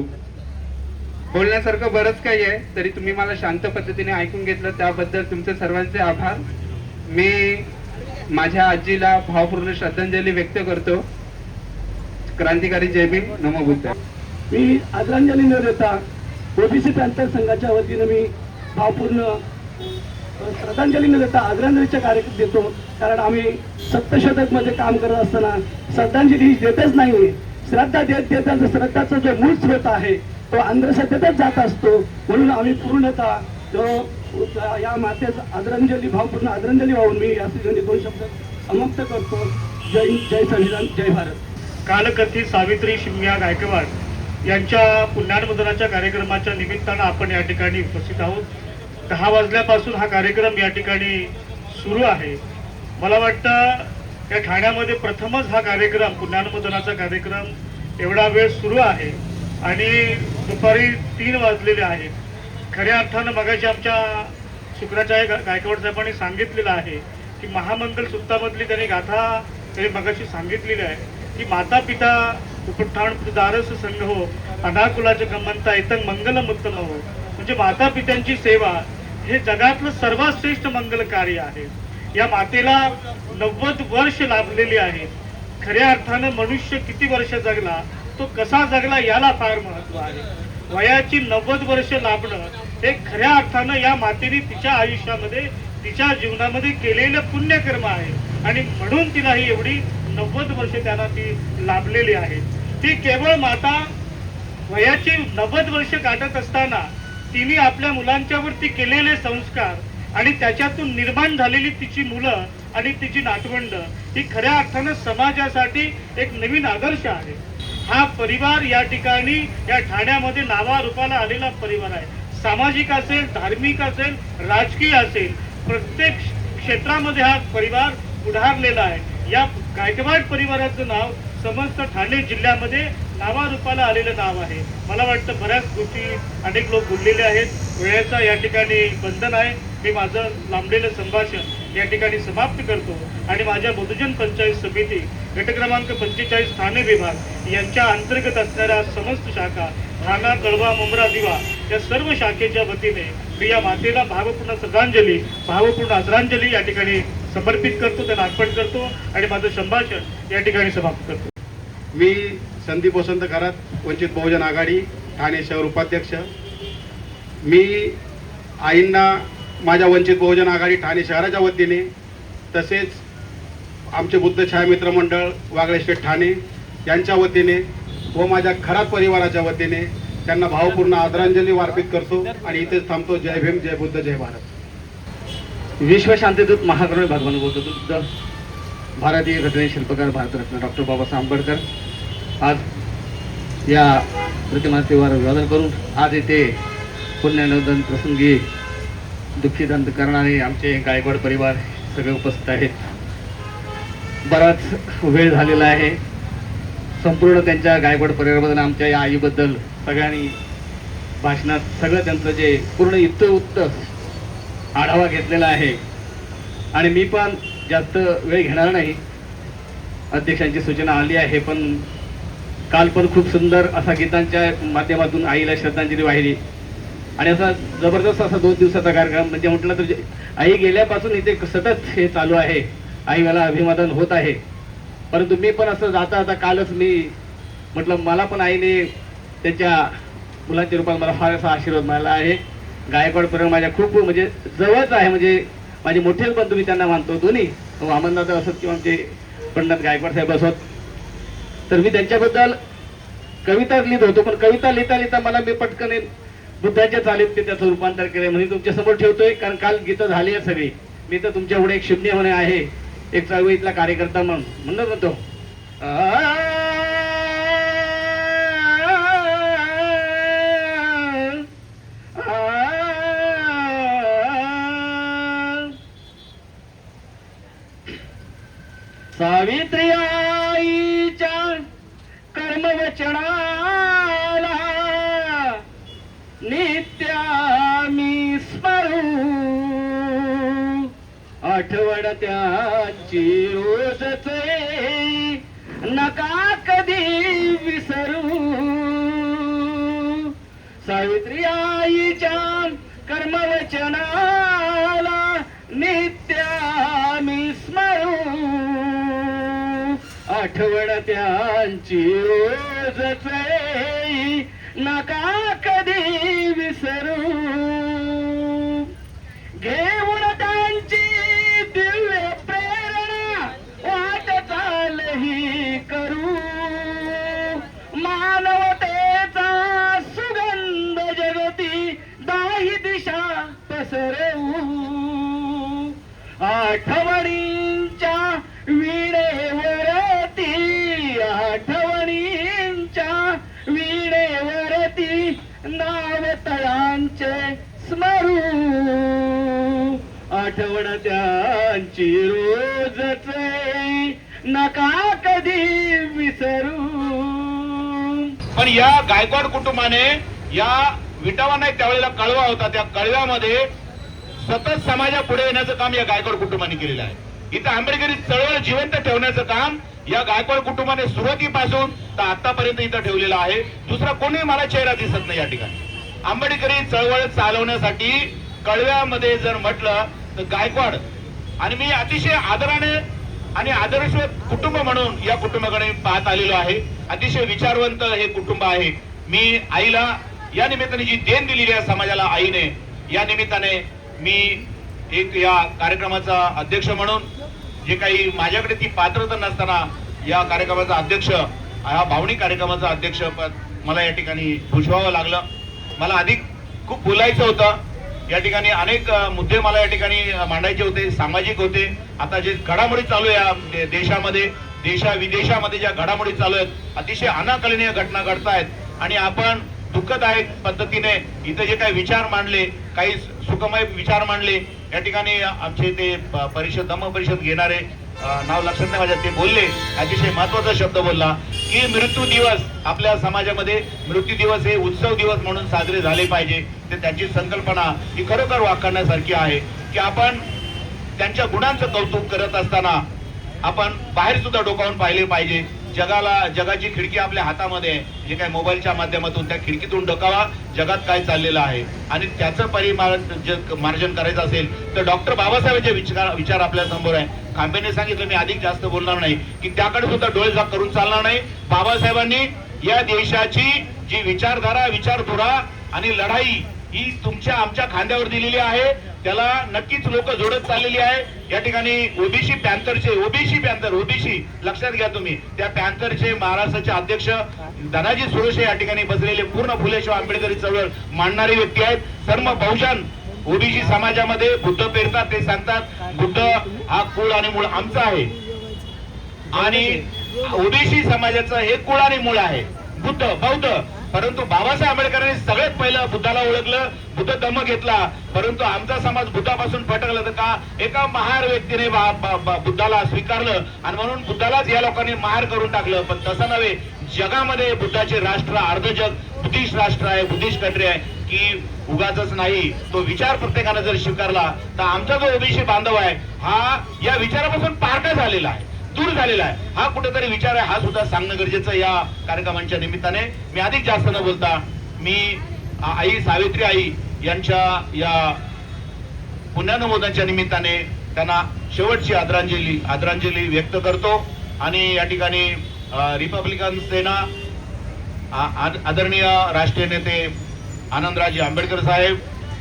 बोलण्यासारखं बरंच काही आहे, तरी तुम्ही मला शांत पद्धतीने ऐकून घेतलं त्याबद्दल तुमचे सर्वांचे आभार. मी माझ्या आजीला भावपूर्ण श्रद्धांजली व्यक्त करतो. क्रांतिकारी जय भीम, नमो बुद्ध. मी आदरांजली न देता ओबीसी पॅंथर संघाच्या वतीनं मी भावपूर्ण श्रद्धांजली न देता आदरांजलीचे कार्यक्रम देतो. कारण आम्ही सप्तशतक मध्ये काम करत असताना श्रद्धांजली देतच नाही, श्रद्धा देत देत श्रद्धाचा जो मूळ स्रोत आहे तो अंधश्रद्धेतच जात असतो. म्हणून आम्ही पूर्णतः तो या मातेस आदरांजली, भावपूर्ण आदरांजली वाहून मी या ठिकाणी 2 शब्द समाप्त करतो. जय संविधान, जय भारत. कालकर्ती सावित्री शिमग्या गायकवाड यांच्या पुण्यानुमोदनाच्या कार्यक्रमाच्या निमित्तानं आपण या ठिकाणी उपस्थित आहोत. 10 वाजल्यापासून हा कार्यक्रम या ठिकाणी सुरू आहे. मला वाटतं या ठाण्यामध्ये प्रथमच हा कार्यक्रम, पुण्यानुमोदनाचा कार्यक्रम एवढा वेळ सुरू आहे आणि दुपारी 3 वाजलेले आहेत. खऱ्या अर्थानं मगाशी आमच्या शुक्राचार्य गायकवाड साहेबांनी सांगितलेलं आहे की महामंगल सुत्तामधली त्यांनी गाथा मगाशी सांगितलेली आहे की माता पिता उपठाण दारस संघ हो, अनाकुलाचे कमंता इतंग मंगलम उत्तम हो. म्हणजे माता पित्यांची सेवा हे जगातलं सर्वात श्रेष्ठ मंगल कार्य आहे. या मातेला 90 वर्ष लाभलेली आहेत. खऱ्या अर्थानं मनुष्य किती वर्ष जगला, तो कसा जगला याला फार महत्व आहे. वयाची 90 वर्ष लाभणं हे खऱ्या अर्थानं या मातेने तिच्या आयुष्यामध्ये, तिच्या जीवनामध्ये केलेलं पुण्यकर्म आहे आणि म्हणून तिला ही एवढी 90 वर्ष त्यांना ती लाभलेली आहे. ती केवळ माता वयाची 90 वर्ष गाठत असताना तिने आपल्या मुलांच्यावरती केलेले संस्कार आणि त्याच्यातून निर्माण झालेली तिची मुलं आणि तिची नातवंड ही खऱ्या अर्थानं समाजासाठी एक नवीन आदर्श आहे. हा परिवार या ठिकाणी या ठाण्यामध्ये नावारूपाला आलेला परिवार आहे. सामाजिक असेल, धार्मिक असेल, राजकीय असेल, प्रत्येक क्षेत्रामध्ये हा परिवार उधारलेला आहे. या गायकवाड परिवाराचं नाव समस्त ठाणे जिल्ह्यामध्ये नावारूपाला आलेलं नाव आहे. मला वाटतं बऱ्याच गोष्टी अनेक लोक बोललेले आहेत. वेळेचा या ठिकाणी बंधन आहे. मी माझं लांबलेलं संभाषण या ठिकाणी समाप्त करतो आणि माझ्या बहुजन पंचायत समिती गट क्रमांक 45 ठाणे विभाग यांच्या अंतर्गत असणाऱ्या समस्त शाखा ठाणा, कळवा, मुंब्रा, दिवा या सर्व शाखेच्या वतीने मी या मातेला भावपूर्ण श्रद्धांजली, भावपूर्ण आदरांजली या ठिकाणी समर्पित करतो, त्यांना अर्पण करतो आणि माझं संभाषण या ठिकाणी समाप्त करतो. मी संदीप वसंत खरात, वंचित बहुजन आघाडी ठाणे शहर उपाध्यक्ष. मी आईंना माझ्या वंचित बहुजन आघाडी ठाणे शहराच्या वतीने तसेच आमचे बुद्ध छायामित्र मंडळ वागळे स्टेट ठाणे यांच्या वतीने व माझ्या खरात परिवाराच्या वतीने त्यांना भावपूर्ण आदरांजली अर्पित करतो आणि इथेच थांबतो. जय भीम, जय बुद्ध, जय भारत. विश्व शांतीदूत महाकरुणी भगवान बुद्ध, भारतीय घटने शिल्पकार भारतरत्न डॉक्टर बाबासाहेब आंबेडकर आज या प्रतिमातेवर अभिवादन करून आज येथे पुण्यनोंदन प्रसंगी दुःखीदंत करणारे आमचे गायकवाड परिवार सगळे उपस्थित आहेत. बराच वेळ झालेला आहे. संपूर्ण त्यांच्या गायकवाड परिवाराबद्दल, आमच्या या आईबद्दल सगळ्यांनी भाषणात सगळं त्यांचं जे पूर्ण इत्तुत्त आढावा घेतलेला आहे. आणि मी पण जास्त वेळ घेणार नाही. अध्यक्षांची सूचना आली आहे, पण काल पण खूप सुंदर असा गीतांच्या माध्यमातून आईला श्रद्धांजली वाहिली. आणि असा जबरदस्त असा 2 दिवसाचा कार्यक्रम, म्हणजे म्हटलं तर आई गेल्यापासून इथे सतत हे चालू आहे. आई मला अभिवादन होत आहे. परंतु मी पण असं जाता आता कालच मी म्हटलं मला पण आईने त्यांच्या मुलांच्या रूपात मला फार असा आशीर्वाद मिळाला आहे. गायकवाड परिवार माझ्या खूप म्हणजे जवळच आहे. म्हणजे माझे मोठे बंधू मी त्यांना मानतो दोन्ही, वामनदादा असत किंवा आमचे पंडित गायकवाड साहेब असत. तर मी त्यांच्याबद्दल कविता लिहित होतो, पण कविता लिहिता लिहिता मला मी पटकन बुद्धाच्या चालीत ते त्याचं रूपांतर केलं. म्हणजे तुमच्या समोर ठेवतोय, कारण काल गीतं झाली आहे सगळी. मी तर तुमच्या पुढे एक शून्य होणे आहे, एक चळवळीतला कार्यकर्ता म्हणतो. सावित्री आईच्या कर्मवचनाला नित्या मी स्मरू, आठवण त्यांची रोजच नका कधी विसरू. सावित्री आईच्या कर्मवचनाला नित्या मी स्मरू, आठवण त्यांची रोजच नका कधी विसरू. घेऊन त्यांची दिव्य प्रेरणा वाटचाल ही करू, मानवतेचा सुगंध जगती दाही दिशा पसरवू. आठवणींच्या वीणेवरती, आठवणींच्या वीणेवरती नाव तळांचे स्मरू, आठवण त्यांची रोजच नका कधी विसरू. पण या गायकवाड कुटुंबाने या विटावा नाही त्यावेळेला कळवा होता, त्या कळव्यामध्ये सतत समाजा पुढे येण्याचं काम या गायकवाड कुटुंबाने केलेलं आहे. इथं आंबेडकरी चळवळ जिवंत ठेवण्याचं काम या गायकवाड कुटुंबाने सुरुवातीपासून तर आतापर्यंत इथं ठेवलेलं आहे. दुसरा कोणी मला चेहरा दिसत नाही या ठिकाणी. आंबेडकरी चळवळ चालवण्यासाठी कळव्यामध्ये जर म्हटलं तर गायकवाड, आणि मी अतिशय आदराने आणि आदर्श कुटुंब म्हणून या कुटुंबाकडे पाहत आलेलो आहे. अतिशय विचारवंत हे कुटुंब आहे. मी आईला या निमित्ताने जी देण दिलेली आहे समाजाला आईने, या निमित्ताने मी एक या कार्यक्रमाचा अध्यक्ष म्हणून जे काही माझ्याकडे ती पात्रता नसताना या कार्यक्रमाचा अध्यक्ष, हा भावनिक कार्यक्रमाचा अध्यक्ष पद मला या ठिकाणी भूषवावं लागलं. मला अधिक खूप बोलायचं होतं. या ठिकाणी अनेक मुद्दे मला या ठिकाणी मांडायचे होते, सामाजिक होते. आता जे घडामोडी चालू आहे या देशामध्ये, विदेशामध्ये ज्या घडामोडी चालू आहेत, अतिशय अनाकलनीय घटना घडतायत. आणि आपण दुःखदायक पद्धतीने इथे जे काही विचार मांडले, काही सुखमय विचार मांडले, या ठिकाणी आमचे ते परिषद धम्म परिषद घेणारे, नाव लक्षात नाही माझ्या, ते बोलले अतिशय महत्वाचा शब्द बोलला की मृत्यू दिवस आपल्या समाजामध्ये मृत्यू दिवस हे उत्सव दिवस म्हणून साजरे झाले पाहिजे. ते त्यांची संकल्पना ही खरोखर वाखाणण्यासारखी आहे की आपण त्यांच्या गुणांचं कौतुक करत असताना आपण बाहेर सुद्धा डोकावून पाहिले पाहिजे. जगाची खिडकी आपल्या हातामध्ये, जे काही मोबाईलच्या माध्यमातून त्या खिडकीतून डोकावा, जगात काय चाललेलं आहे आणि त्याचं मार्जन करायचं असेल तर डॉक्टर बाबासाहेबांचे विचार आपल्या समोर आहे. खांबेने सांगितलं, मी अधिक जास्त बोलणार नाही, की त्याकडे सुद्धा डोळे झाक करून चालणार नाही. बाबासाहेबांनी या देशाची जी विचारधारा, विचारधुरा आणि लढाई ही तुमच्या आमच्या खांद्यावर दिलेली आहे. त्याला नक्कीच लोक जोडत चाललेली आहे. या ठिकाणी ओबीसी लक्षात घ्या तुम्ही, त्या पॅन्थरचे महाराष्ट्राचे अध्यक्ष धनाजी सुरेश या ठिकाणी बसलेले पूर्ण फुले शाह आंबेडकरी चळवळ मांडणारी व्यक्ती आहेत. सर्व बहुजन ओबीसी समाजामध्ये बुद्ध पेरतात. ते सांगतात बुद्ध हा कुळ आणि मूळ आमचा आहे आणि ओबीसी समाजाचं हे कुळ आणि मूळ आहे. बुद्ध बौद्ध, परंतु बाबासाहेब आंबेडकरांनी सगळ्यात पहिलं बुद्धाला ओळखलं, बुद्ध धम्म घेतला. परंतु आमचा समाज बुद्धापासून भटकला तर का एका महार व्यक्तीने बुद्धाला स्वीकारलं आणि म्हणून बुद्धालाच या लोकांनी महार करून टाकलं. पण तसं नव्हे, जगामध्ये बुद्धाचे राष्ट्र अर्ध जग बुद्धिस्ट राष्ट्र आहे, बुद्धिस्ट कंट्री आहे, की उगाच नाही. तो विचार प्रत्येकानं जर स्वीकारला तर आमचा जो ओबीसी बांधव आहे हा या विचारापासून पारखा झालेला आहे, दूर झालेला आहे. हा कुठेतरी विचार आहे, हा सुद्धा सांगणं गरजेचं या कार्यक्रमांच्या निमित्ताने. मी अधिक जास्त न बोलता मी आई सावित्री आई यांच्या या पुण्यनमोदाच्या निमित्ताने त्यांना शेवटची आदरांजली व्यक्त करतो. आणि या ठिकाणी रिपब्लिकन सेना आदरणीय राष्ट्रीय नेते आनंदराजे आंबेडकर साहेब,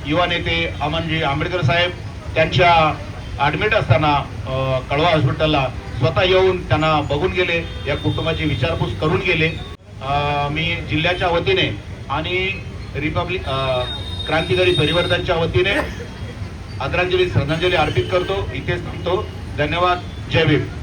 युवा नेते अमनजी आंबेडकर साहेब त्यांच्या ऍडमिट असताना कळवा हॉस्पिटलला स्वतः येऊन त्यांना बघून गेले, या कुटुंबाची विचारपूस करून गेले. मी जिल्ह्याच्या वतीने आणि क्रांतिकारी परिवर्तनच्या वतीने आदरांजली श्रद्धांजली अर्पित करतो. इथेच थांबतो. धन्यवाद. जय भीम.